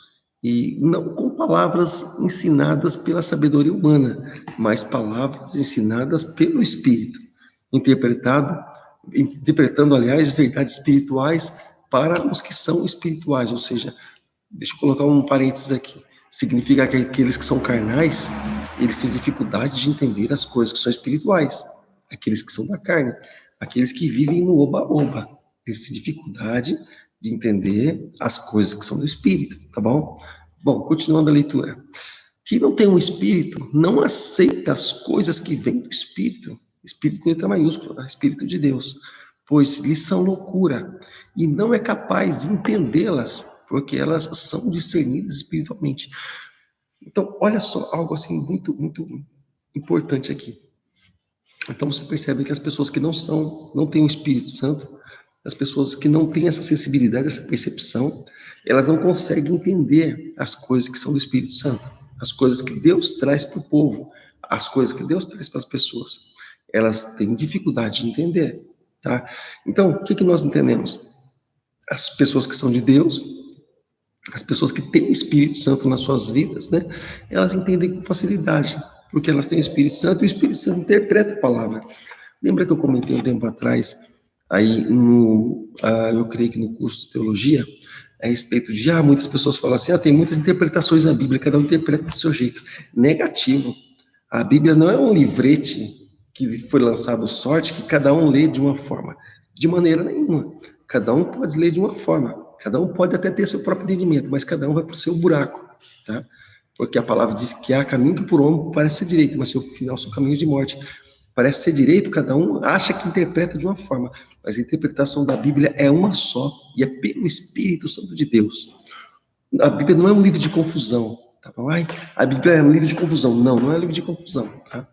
[SPEAKER 1] e não com palavras ensinadas pela sabedoria humana, mas palavras ensinadas pelo Espírito, interpretando, aliás, verdades espirituais para os que são espirituais, ou seja, deixa eu colocar um parênteses aqui, significa que aqueles que são carnais, eles têm dificuldade de entender as coisas que são espirituais, aqueles que são da carne, aqueles que vivem no oba-oba, eles têm dificuldade de entender as coisas que são do espírito, tá bom? Bom, continuando a leitura. Quem não tem um espírito não aceita as coisas que vêm do espírito, espírito com letra maiúscula, tá? Espírito de Deus, pois lhes são loucura e não é capaz de entendê-las, porque elas são discernidas espiritualmente. Então, olha só algo assim muito, muito importante aqui. Então você percebe que as pessoas que não têm o Espírito Santo, as pessoas que não têm essa sensibilidade, essa percepção, elas não conseguem entender as coisas que são do Espírito Santo, as coisas que Deus traz para o povo, as coisas que Deus traz para as pessoas. Elas têm dificuldade de entender, tá? Então, o que nós entendemos? As pessoas que são de Deus, As pessoas que têm o Espírito Santo nas suas vidas, né, elas entendem com facilidade, porque elas têm o Espírito Santo e o Espírito Santo interpreta a palavra. Lembra que eu comentei um tempo atrás, aí eu creio que no curso de teologia, a respeito de, muitas pessoas falam assim, tem muitas interpretações na Bíblia, cada um interpreta do seu jeito. Negativo. A Bíblia não é um livrete que foi lançado sorte, que cada um lê de uma forma. De maneira nenhuma. Cada um pode ler de uma forma. Cada um pode até ter seu próprio entendimento, mas cada um vai para o seu buraco, tá? Porque a palavra diz que há caminho que por homem parece ser direito, mas seu final são caminhos de morte. Parece ser direito, cada um acha que interpreta de uma forma, mas a interpretação da Bíblia é uma só, e é pelo Espírito Santo de Deus. A Bíblia não é um livro de confusão, tá bom? A Bíblia é um livro de confusão. Não, não é um livro de confusão, tá?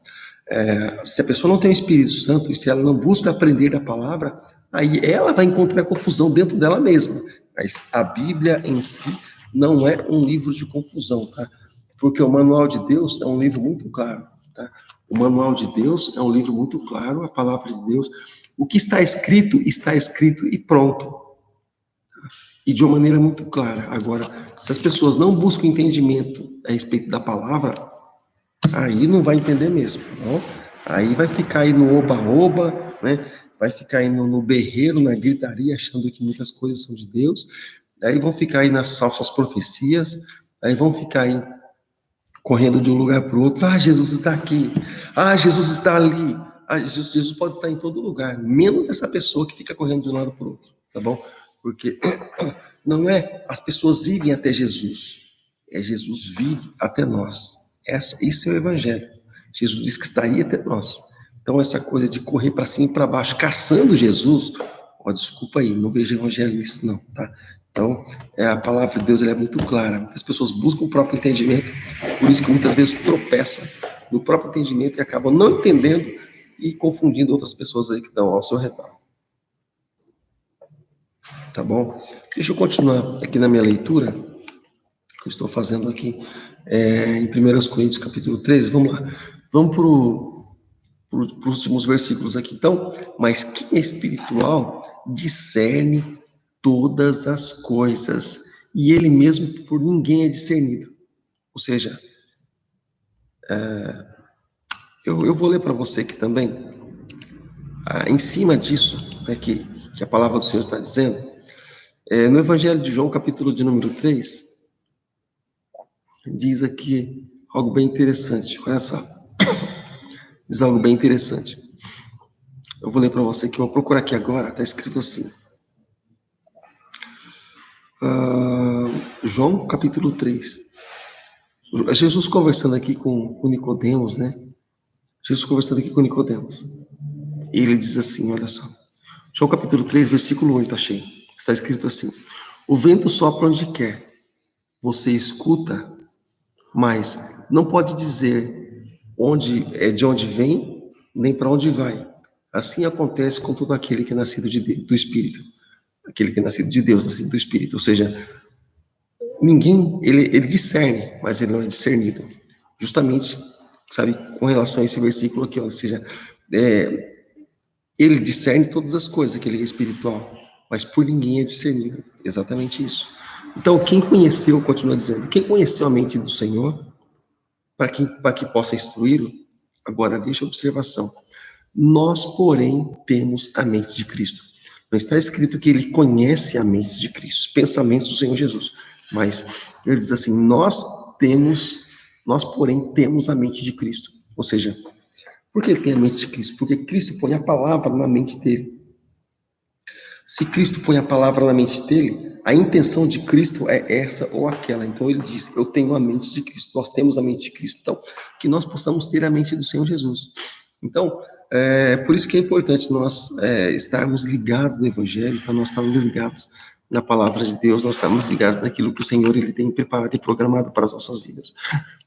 [SPEAKER 1] Se a pessoa não tem o Espírito Santo e se ela não busca aprender da palavra, aí ela vai encontrar confusão dentro dela mesma. Mas a Bíblia em si não é um livro de confusão, tá? Porque o Manual de Deus é um livro muito claro, tá? O Manual de Deus é um livro muito claro, a palavra de Deus. O que está escrito e pronto. E de uma maneira muito clara. Agora, se as pessoas não buscam entendimento a respeito da palavra, aí não vai entender mesmo, não? Aí vai ficar aí no oba-oba, né? Vai ficar aí no berreiro, na gritaria, achando que muitas coisas são de Deus. Aí vão ficar aí nas falsas profecias, aí vão ficar aí correndo de um lugar para o outro. Jesus está aqui. Jesus está ali. Jesus pode estar em todo lugar, menos essa pessoa que fica correndo de um lado para o outro, tá bom? Porque não é as pessoas irem até Jesus, é Jesus vir até nós. Isso é o Evangelho. Jesus diz que estaria até nós. Então, essa coisa de correr para cima e para baixo, caçando Jesus, desculpa aí, não vejo Evangelho nisso, não, tá? Então, a palavra de Deus é muito clara. As pessoas buscam o próprio entendimento, por isso que muitas vezes tropeçam no próprio entendimento e acabam não entendendo e confundindo outras pessoas aí que estão ao seu redor. Tá bom? Deixa eu continuar aqui na minha leitura, que eu estou fazendo aqui, em 1 Coríntios, capítulo 13. Vamos lá. Vamos para os últimos versículos aqui. Então, mas quem é espiritual discerne todas as coisas, e ele mesmo por ninguém é discernido. Ou seja, eu vou ler para você aqui também, em cima disso, né, que a palavra do Senhor está dizendo, no Evangelho de João, capítulo de número 3, diz aqui algo bem interessante, olha só, diz algo bem interessante. Eu vou ler para você, que eu vou procurar aqui agora, está escrito assim, João, capítulo 3, Jesus conversando aqui com Nicodemos, né? Jesus conversando aqui com Nicodemos. E ele diz assim, olha só. João capítulo 3, versículo 8, achei. Está escrito assim: o vento sopra onde quer. Você escuta, mas não pode dizer de onde vem, nem para onde vai. Assim acontece com todo aquele que é nascido do Espírito. Aquele que é nascido de Deus, nascido do Espírito. Ou seja, ninguém, ele discerne, mas ele não é discernido. Justamente, sabe, com relação a esse versículo aqui, ou seja, ele discerne todas as coisas, que ele é espiritual, mas por ninguém é discernido. Exatamente isso. Então, quem conheceu, continua dizendo, quem conheceu a mente do Senhor, para que possa instruí-lo, agora deixa a observação. Nós, porém, temos a mente de Cristo. Não está escrito que ele conhece a mente de Cristo, os pensamentos do Senhor Jesus, mas ele diz assim, nós, porém, temos a mente de Cristo. Ou seja, por que ele tem a mente de Cristo? Porque Cristo põe a palavra na mente dele. Se Cristo põe a palavra na mente dele, a intenção de Cristo é essa ou aquela. Então ele diz, eu tenho a mente de Cristo, nós temos a mente de Cristo. Então, que nós possamos ter a mente do Senhor Jesus. Então, por isso que é importante nós estarmos ligados no Evangelho, então nós estarmos ligados na palavra de Deus, nós estamos ligados naquilo que o Senhor ele tem preparado e programado para as nossas vidas.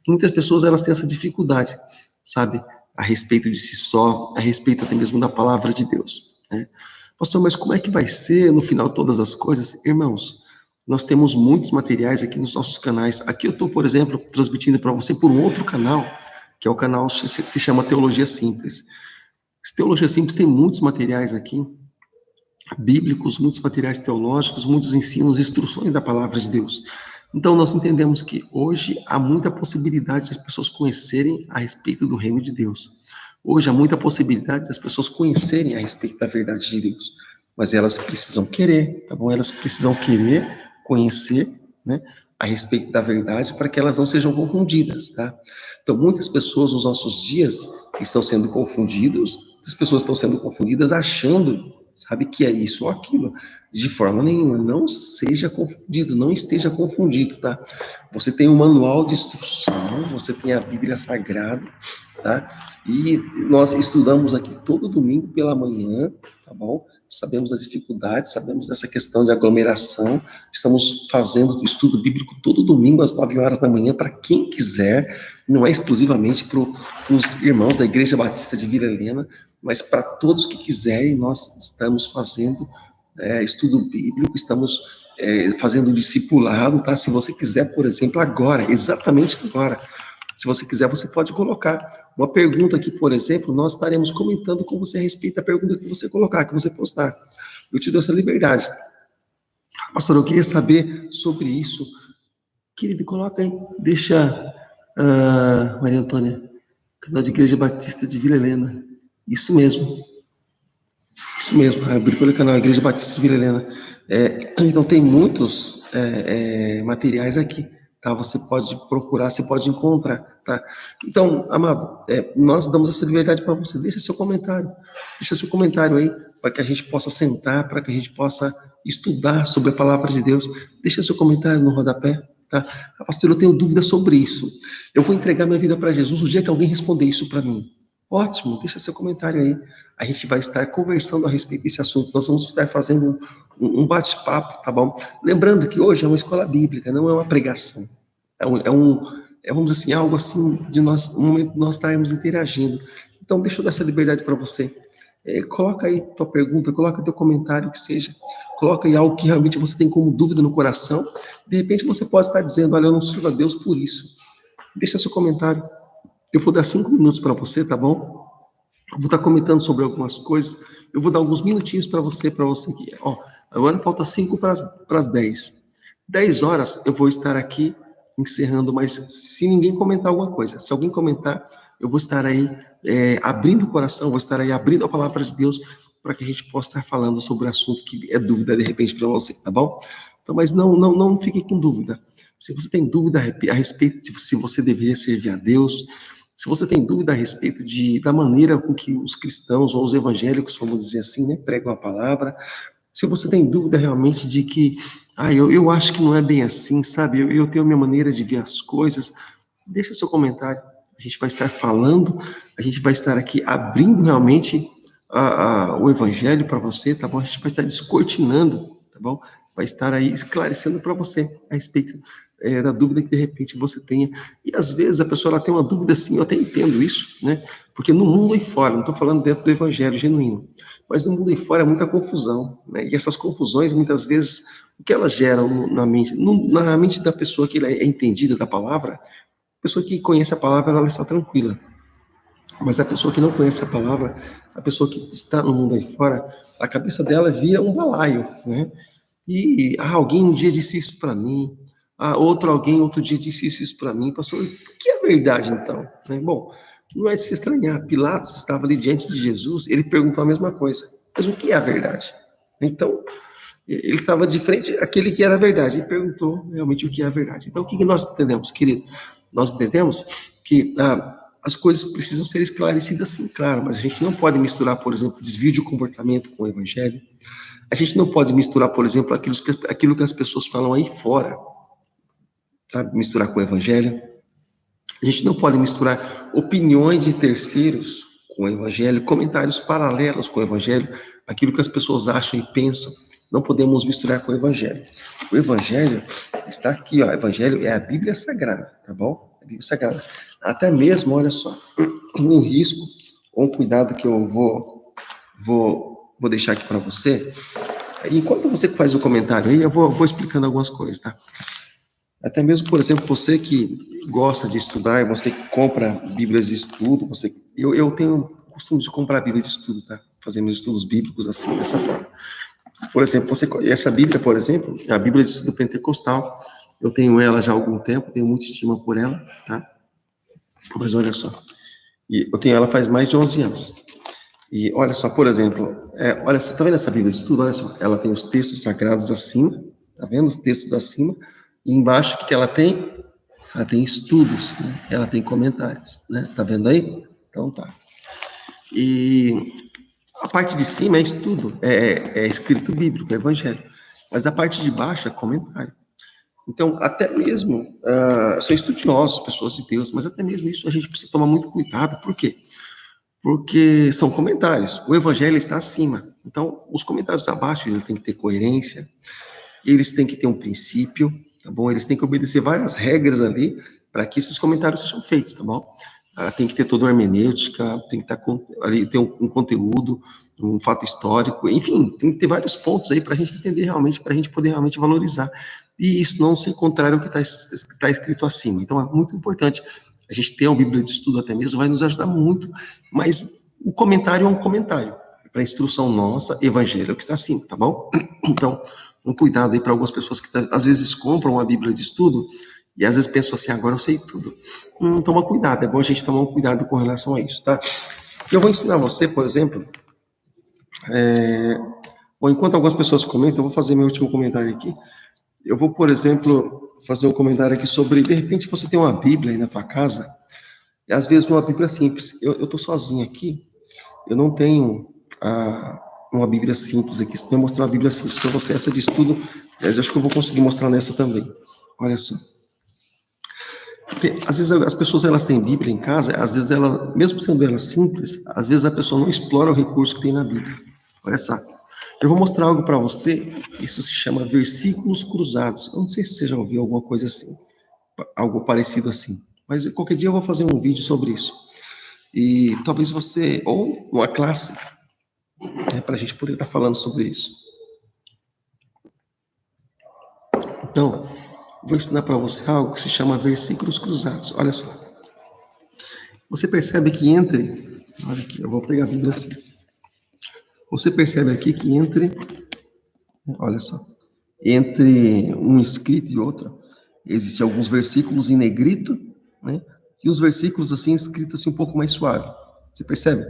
[SPEAKER 1] Muitas pessoas elas têm essa dificuldade, sabe, a respeito de si só, a respeito até mesmo da palavra de Deus, né? Pastor, mas como é que vai ser no final todas as coisas? Irmãos, nós temos muitos materiais aqui nos nossos canais. Aqui eu estou, por exemplo, transmitindo para você por um outro canal, que é o canal que se chama Teologia Simples. Esse Teologia Simples tem muitos materiais aqui, bíblicos, muitos materiais teológicos, muitos ensinos, instruções da palavra de Deus. Então, nós entendemos que hoje há muita possibilidade das pessoas conhecerem a respeito do reino de Deus. Hoje há muita possibilidade das pessoas conhecerem a respeito da verdade de Deus. Mas elas precisam querer, tá bom? Elas precisam querer conhecer, né, a respeito da verdade para que elas não sejam confundidas, tá? Então, muitas pessoas nos nossos dias estão sendo confundidas, as pessoas estão sendo confundidas achando, sabe, que é isso ou aquilo. De forma nenhuma, não seja confundido, não esteja confundido, tá? Você tem um manual de instrução, você tem a Bíblia Sagrada, tá? E nós estudamos aqui todo domingo pela manhã, tá bom? Sabemos as dificuldades, sabemos dessa questão de aglomeração, estamos fazendo estudo bíblico todo domingo às 9 horas da manhã para quem quiser, não é exclusivamente para os irmãos da Igreja Batista de Vila Helena, mas para todos que quiserem, nós estamos fazendo estudo bíblico, estamos fazendo discipulado, tá? Se você quiser, por exemplo, agora, exatamente agora, se você quiser, você pode colocar uma pergunta aqui, por exemplo, nós estaremos comentando com você a respeito da pergunta que você colocar, que você postar. Eu te dou essa liberdade. Pastor, eu queria saber sobre isso. Querido, coloca aí, deixa Maria Antônia, canal de Igreja Batista de Vila Helena. Isso mesmo. Isso mesmo, abri pelo canal Igreja Batista de Vila Helena. Então tem muitos materiais aqui, tá? Você pode procurar, você pode encontrar, tá? Então, amado, nós damos essa liberdade para você. Deixa seu comentário aí, para que a gente possa sentar, para que a gente possa estudar sobre a palavra de Deus. Deixa seu comentário no rodapé, tá? Pastor, eu tenho dúvida sobre isso. Eu vou entregar minha vida para Jesus o dia que alguém responder isso para mim. Ótimo, deixa seu comentário aí. A gente vai estar conversando a respeito desse assunto. Nós vamos estar fazendo um bate-papo, tá bom? Lembrando que hoje é uma escola bíblica, não é uma pregação. Vamos dizer assim, algo assim de nós, um momento de nós estarmos interagindo. Então, deixa eu dar essa liberdade para você. Coloca aí tua pergunta, coloca teu comentário, que seja. Coloca aí algo que realmente você tem como dúvida no coração. De repente você pode estar dizendo, olha, eu não sirvo a Deus por isso. Deixa seu comentário. Eu vou dar 5 minutos para você, tá bom? Eu vou estar comentando sobre algumas coisas. Eu vou dar alguns minutinhos para você aqui. Ó, agora falta 5 para as 10. 10 horas eu vou estar aqui encerrando, mas se ninguém comentar alguma coisa, se alguém comentar, eu vou estar aí abrindo o coração, vou estar aí abrindo a palavra de Deus para que a gente possa estar falando sobre o assunto que é dúvida de repente para você, tá bom? Então, mas não fique com dúvida. Se você tem dúvida a respeito de se você deveria servir a Deus, se você tem dúvida a respeito da maneira com que os cristãos ou os evangélicos, vamos dizer assim, né, pregam a palavra, se você tem dúvida realmente de que, eu acho que não é bem assim, sabe, eu tenho a minha maneira de ver as coisas, deixa seu comentário, a gente vai estar falando, a gente vai estar aqui abrindo realmente o evangelho para você, tá bom? A gente vai estar descortinando, tá bom? Vai estar aí esclarecendo para você a respeito da dúvida que de repente você tenha. E às vezes a pessoa ela tem uma dúvida assim, eu até entendo isso, né? Porque no mundo aí fora, não estou falando dentro do evangelho genuíno, mas no mundo aí fora é muita confusão, né? E essas confusões, muitas vezes, o que elas geram na mente, na mente da pessoa que é entendida da palavra, a pessoa que conhece a palavra, ela está tranquila. Mas a pessoa que não conhece a palavra, a pessoa que está no mundo aí fora, a cabeça dela vira um balaio, né? E alguém um dia disse isso para mim, alguém outro dia disse isso para mim, pastor, o que é verdade então? Né? Bom, não é de se estranhar, Pilatos estava ali diante de Jesus, ele perguntou a mesma coisa, mas o que é a verdade? Então, ele estava de frente àquele que era a verdade, e perguntou realmente o que é a verdade. Então, o que nós entendemos, querido? Nós entendemos que as coisas precisam ser esclarecidas, sim, claro, mas a gente não pode misturar, por exemplo, desvio de comportamento com o evangelho. A gente não pode misturar, por exemplo, aquilo que as pessoas falam aí fora, sabe? Misturar com o evangelho. A gente não pode misturar opiniões de terceiros com o evangelho, comentários paralelos com o evangelho, aquilo que as pessoas acham e pensam. Não podemos misturar com o evangelho. O evangelho está aqui, ó. O evangelho é a Bíblia Sagrada, tá bom? A Bíblia Sagrada. Até mesmo, olha só, um risco ou um cuidado que eu vou deixar aqui para você. Enquanto você faz o comentário aí, eu vou explicando algumas coisas, tá? Até mesmo, por exemplo, você que gosta de estudar, você que compra bíblias de estudo, eu tenho o costume de comprar bíblia de estudo, tá? Fazer meus estudos bíblicos assim, dessa forma. Por exemplo, essa bíblia, por exemplo, é a Bíblia de estudo pentecostal. Eu tenho ela já há algum tempo, tenho muita estima por ela, tá? Mas olha só, e eu tenho ela faz mais de 11 anos. E olha só, por exemplo, olha só, tá vendo essa Bíblia de Estudo? Olha só, ela tem os textos sagrados acima, tá vendo os textos acima? E embaixo, o que ela tem? Ela tem estudos, né? Ela tem comentários, né? Tá vendo aí? Então tá. E a parte de cima é estudo, é escrito bíblico, é evangelho. Mas a parte de baixo é comentário. Então, até mesmo, são estudiosos, pessoas de Deus, mas até mesmo isso a gente precisa tomar muito cuidado. Por quê? Porque são comentários. O evangelho está acima. Então, os comentários abaixo, eles têm que ter coerência, eles têm que ter um princípio, tá bom? Eles têm que obedecer várias regras ali para que esses comentários sejam feitos, tá bom? Tem que ter toda uma hermenêutica, tem que estar ali, ter um conteúdo, um fato histórico, enfim, tem que ter vários pontos aí para a gente entender realmente, para a gente poder realmente valorizar. E isso não ser contrário ao que está escrito acima. Então, é muito importante a gente ter uma Bíblia de estudo até mesmo, vai nos ajudar muito, mas o comentário é um comentário, para instrução nossa, evangelho é o que está acima, tá bom? Então, um cuidado aí para algumas pessoas que às vezes compram uma Bíblia de estudo e às vezes pensam assim, agora eu sei tudo. Toma cuidado, é bom a gente tomar um cuidado com relação a isso, tá? Eu vou ensinar você, por exemplo, bom, enquanto algumas pessoas comentam, eu vou fazer meu último comentário aqui. Eu vou, por exemplo, fazer um comentário aqui sobre, de repente você tem uma Bíblia aí na tua casa, e às vezes uma Bíblia simples. Eu tô sozinho aqui, eu não tenho uma Bíblia simples aqui. Se eu mostrar uma Bíblia simples para você, essa de estudo, eu acho que eu vou conseguir mostrar nessa também. Olha só. Às vezes as pessoas elas têm Bíblia em casa, às vezes ela, mesmo sendo ela simples, às vezes a pessoa não explora o recurso que tem na Bíblia. Olha só. Eu vou mostrar algo para você, isso se chama versículos cruzados. Eu não sei se você já ouviu alguma coisa assim, algo parecido assim. Mas qualquer dia eu vou fazer um vídeo sobre isso. E talvez você, ou uma classe, para a gente poder estar falando sobre isso. Então, vou ensinar para você algo que se chama versículos cruzados. Olha só. Você percebe que entre. Olha aqui, eu vou pegar a Bíblia assim. Você percebe aqui que olha só, entre um escrito e outro, existem alguns versículos em negrito, né? E os versículos assim escritos assim um pouco mais suave. Você percebe?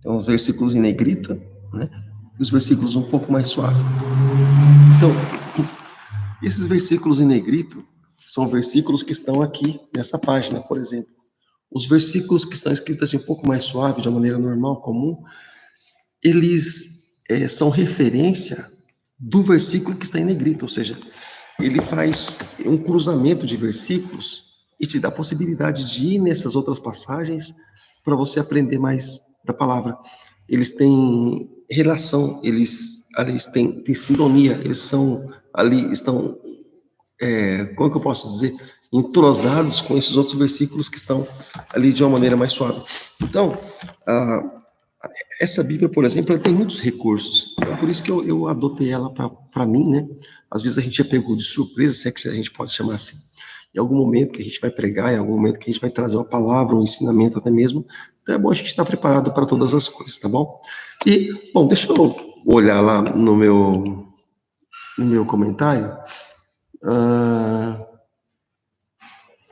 [SPEAKER 1] Então, os versículos em negrito, né? E os versículos um pouco mais suave. Então, esses versículos em negrito são versículos que estão aqui nessa página, por exemplo. Os versículos que estão escritos assim um pouco mais suave, de uma maneira normal, comum, eles são referência do versículo que está em negrito, ou seja, ele faz um cruzamento de versículos e te dá a possibilidade de ir nessas outras passagens para você aprender mais da palavra. Eles têm relação, eles têm sintonia, eles são ali, estão, como é que eu posso dizer, entrosados com esses outros versículos que estão ali de uma maneira mais suave. Então, essa Bíblia, por exemplo, ela tem muitos recursos. Então, por isso que eu adotei ela para mim, né? Às vezes a gente é pego de surpresa, se é que a gente pode chamar assim. Em algum momento que a gente vai pregar, em algum momento que a gente vai trazer uma palavra, um ensinamento até mesmo. Então é bom a gente estar preparado para todas as coisas, tá bom? E, bom, deixa eu olhar lá no meu comentário.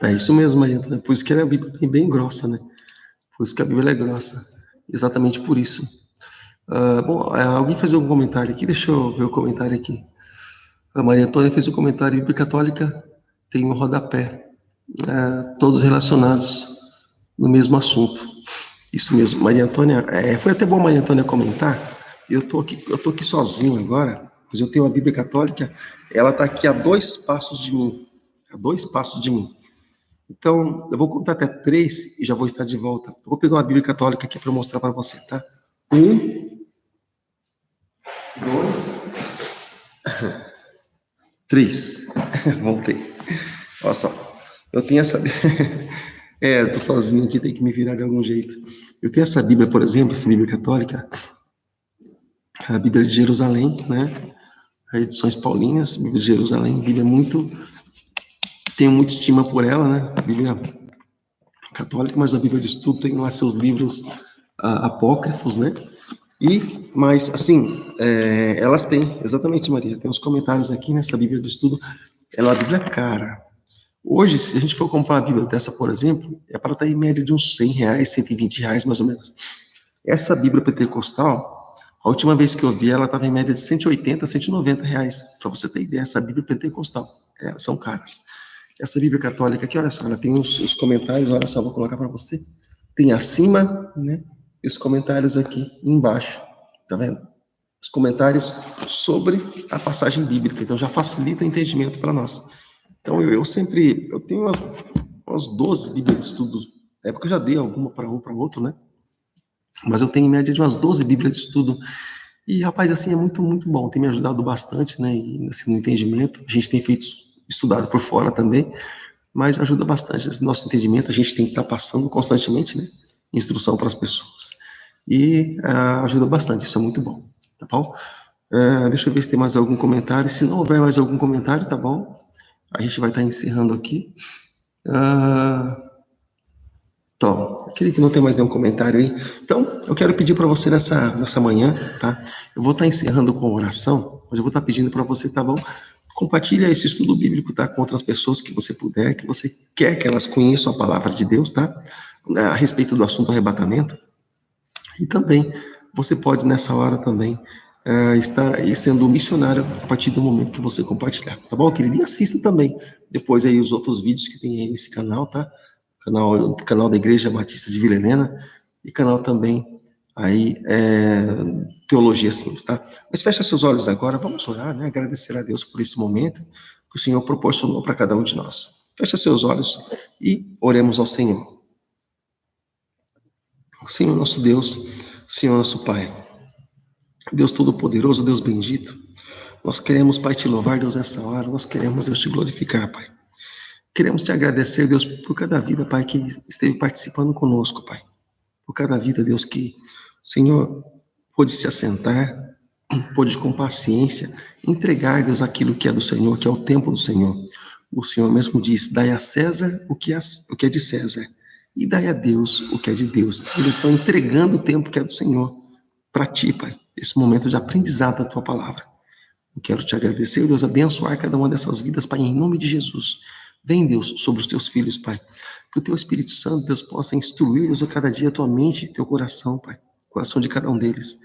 [SPEAKER 1] É isso mesmo, Maria Antônia. Por isso que a Bíblia é bem grossa, né? Por isso que a Bíblia é grossa. Exatamente por isso. Bom, alguém fez algum comentário aqui? Deixa eu ver o comentário aqui. A Maria Antônia fez um comentário. A Bíblia Católica tem um rodapé, todos relacionados no mesmo assunto. Isso mesmo, Maria Antônia. Foi até bom a Maria Antônia comentar. Eu tô aqui sozinho agora, mas eu tenho a Bíblia Católica. Ela está aqui a 2 passos de mim, a 2 passos de mim. Então, eu vou contar até 3 e já vou estar de volta. Eu vou pegar uma Bíblia Católica aqui para mostrar para você, tá? 1, 2, 3. Voltei. Olha só. Eu tenho essa. Eu tô sozinho aqui, tem que me virar de algum jeito. Eu tenho essa Bíblia, por exemplo, essa Bíblia Católica, a Bíblia de Jerusalém, né? A Edições Paulinas, Bíblia de Jerusalém, Bíblia muito. Tenho muita estima por ela, né? A Bíblia Católica, mas a Bíblia de Estudo tem lá seus livros apócrifos, né? Mas, assim, elas têm, exatamente, Maria, tem os comentários aqui nessa Bíblia de Estudo, ela é uma Bíblia cara. Hoje, se a gente for comprar a Bíblia dessa, por exemplo, é para estar em média de uns R$ 100, R$ 120, mais ou menos. Essa Bíblia pentecostal, a última vez que eu vi, ela estava em média de R$ 180, R$ 190, para você ter ideia, essa Bíblia pentecostal. Elas são caras. Essa Bíblia católica aqui, olha só, ela tem os comentários, olha só, vou colocar para você. Tem acima, né, e os comentários aqui embaixo, tá vendo? Os comentários sobre a passagem bíblica, então já facilita o entendimento para nós. Então eu tenho umas 12 Bíblias de estudo, na época eu já dei alguma para um para outro, né? Mas eu tenho em média de umas 12 Bíblias de estudo. E, rapaz, assim, é muito, muito bom. Tem me ajudado bastante, né? E, assim, no entendimento. A gente tem feito, estudado por fora também, mas ajuda bastante esse nosso entendimento. A gente tem que estar passando constantemente, né? Instrução para as pessoas. E ajuda bastante, isso é muito bom, tá bom? Deixa eu ver se tem mais algum comentário. Se não houver mais algum comentário, tá bom? A gente vai estar encerrando aqui. Então, aquele que não tem mais nenhum comentário aí. Então, eu quero pedir para você nessa manhã, tá? Eu vou estar encerrando com oração, mas eu vou estar pedindo para você, tá bom? Compartilha esse estudo bíblico, tá? Com outras pessoas que você puder, que você quer que elas conheçam a palavra de Deus, tá? A respeito do assunto arrebatamento. E também, você pode nessa hora também estar aí sendo um missionário a partir do momento que você compartilhar, tá bom, querido? E assista também depois aí os outros vídeos que tem aí nesse canal, tá? Canal da Igreja Batista de Vila Helena e canal também aí Teologia Simples, tá? Mas fecha seus olhos agora, vamos orar, né? Agradecer a Deus por esse momento que o Senhor proporcionou para cada um de nós. Fecha seus olhos e oremos ao Senhor. Senhor nosso Deus, Senhor nosso Pai, Deus Todo-Poderoso, Deus bendito, nós queremos, Pai, te louvar, Deus, nessa hora, nós queremos, Deus, te glorificar, Pai. Queremos te agradecer, Deus, por cada vida, Pai, que esteve participando conosco, Pai. Por cada vida, Deus, que o Senhor pôde se assentar, pôde com paciência entregar, Deus, aquilo que é do Senhor, que é o tempo do Senhor. O Senhor mesmo diz, dai a César o que é de César, e dai a Deus o que é de Deus. Eles estão entregando o tempo que é do Senhor para ti, Pai, esse momento de aprendizado da tua palavra. Eu quero te agradecer, Deus, abençoar cada uma dessas vidas, Pai, em nome de Jesus. Vem, Deus, sobre os teus filhos, Pai. Que o teu Espírito Santo, Deus, possa instruir, Deus, a cada dia a tua mente e teu coração, Pai. O coração de cada um deles.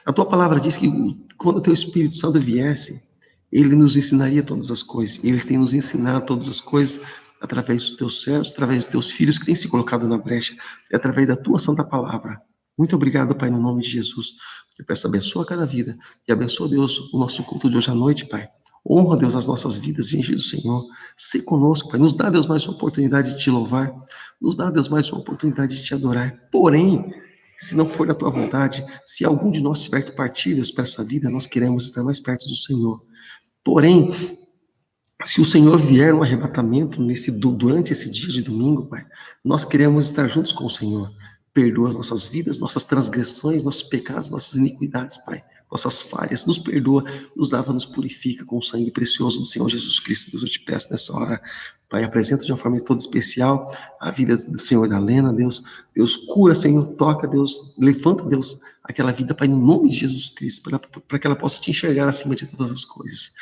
[SPEAKER 1] A tua palavra diz que quando o teu Espírito Santo viesse, ele nos ensinaria todas as coisas. E eles têm nos ensinado todas as coisas através dos teus servos, através dos teus filhos que têm se colocado na brecha, e através da tua santa palavra. Muito obrigado, Pai, no nome de Jesus. Eu peço abençoa cada vida e abençoa, Deus, o nosso culto de hoje à noite, Pai. Honra, Deus, as nossas vidas diante do Senhor. Se conosco, Pai. Nos dá, Deus, mais uma oportunidade de te louvar. Nos dá, Deus, mais uma oportunidade de te adorar. Porém, se não for da tua vontade, se algum de nós tiver que partir, Deus, para essa vida, nós queremos estar mais perto do Senhor. Porém, se o Senhor vier no arrebatamento durante esse dia de domingo, Pai, nós queremos estar juntos com o Senhor. Perdoa as nossas vidas, nossas transgressões, nossos pecados, nossas iniquidades, Pai. Nossas falhas, nos perdoa, nos lava, nos purifica com o sangue precioso do Senhor Jesus Cristo. Deus, eu te peço nessa hora, Pai, apresenta de uma forma toda especial a vida do Senhor da Lena, Deus. Deus, cura, Senhor, toca, Deus, levanta, Deus, aquela vida, Pai, no nome de Jesus Cristo, para que ela possa te enxergar acima de todas as coisas.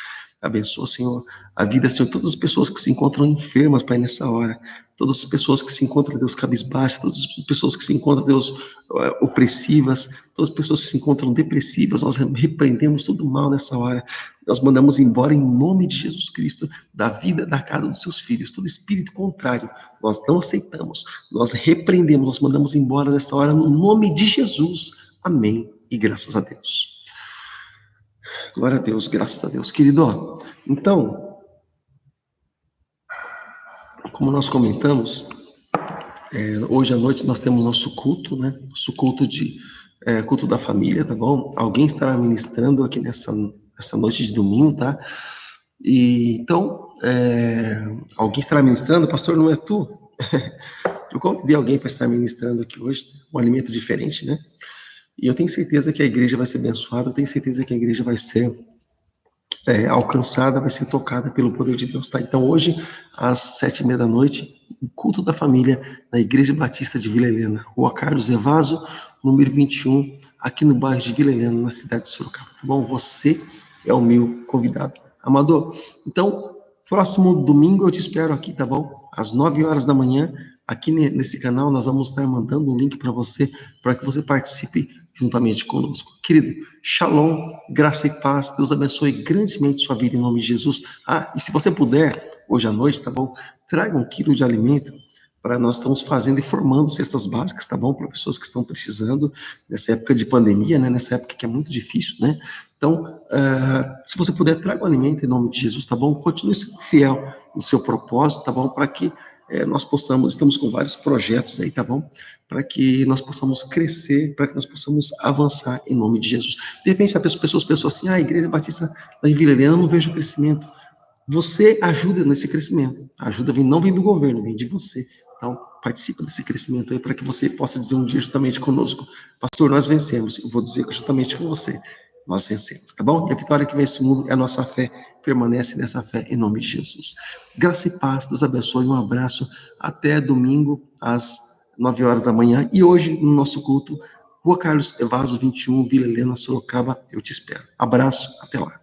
[SPEAKER 1] Abençoa, Senhor, a vida, Senhor, todas as pessoas que se encontram enfermas, Pai, nessa hora. Todas as pessoas que se encontram, Deus, cabisbaixas, todas as pessoas que se encontram, Deus, opressivas, todas as pessoas que se encontram depressivas, nós repreendemos todo o mal nessa hora. Nós mandamos embora em nome de Jesus Cristo, da vida, da casa dos seus filhos. Todo espírito contrário, nós não aceitamos, nós repreendemos, nós mandamos embora nessa hora, no nome de Jesus. Amém e graças a Deus. Glória a Deus, graças a Deus. Querido, então, como nós comentamos, hoje à noite nós temos nosso culto, né? Nosso culto culto da família, tá bom? Alguém estará ministrando aqui nessa noite de domingo, tá? E então, alguém estará ministrando, pastor, não é tu? Eu convidei alguém para estar ministrando aqui hoje, um alimento diferente, né? E eu tenho certeza que a igreja vai ser abençoada, eu tenho certeza que a igreja vai ser alcançada, vai ser tocada pelo poder de Deus, tá? Então hoje, às 7h30 da noite, o culto da família na Igreja Batista de Vila Helena, Rua Carlos Evaso, número 21, aqui no bairro de Vila Helena, na cidade de Sorocaba, tá bom? Você é o meu convidado. Amador, então, Próximo domingo eu te espero aqui, tá bom? Às 9 horas da manhã, aqui nesse canal, nós vamos estar mandando um link para que você participe juntamente conosco. Querido, shalom, graça e paz, Deus abençoe grandemente sua vida em nome de Jesus. Ah, e se você puder, hoje à noite, tá bom? Traga 1 quilo de alimento para nós estamos fazendo e formando cestas básicas, tá bom? Para pessoas que estão precisando nessa época de pandemia, né? Nessa época que é muito difícil, né? Então, se você puder, traga o alimento em nome de Jesus, tá bom? Continue sendo fiel no seu propósito, tá bom? Para que nós possamos, estamos com vários projetos aí, tá bom? Para que nós possamos crescer, para que nós possamos avançar em nome de Jesus. De repente, as pessoas pensam assim, a Igreja Batista lá em Vila Helena, eu não vejo crescimento. Você ajuda nesse crescimento. A ajuda não vem do governo, vem de você. Então, participa desse crescimento aí para que você possa dizer um dia juntamente conosco, pastor, nós vencemos. Eu vou dizer juntamente com você, nós vencemos, tá bom? E a vitória que vence o mundo é a nossa fé. Permanece nessa fé em nome de Jesus. Graça e paz, Deus abençoe. Um abraço. Até domingo, às 9 horas da manhã. E hoje, no nosso culto, Rua Carlos Evaso 21, Vila Helena, Sorocaba. Eu te espero. Abraço, até lá.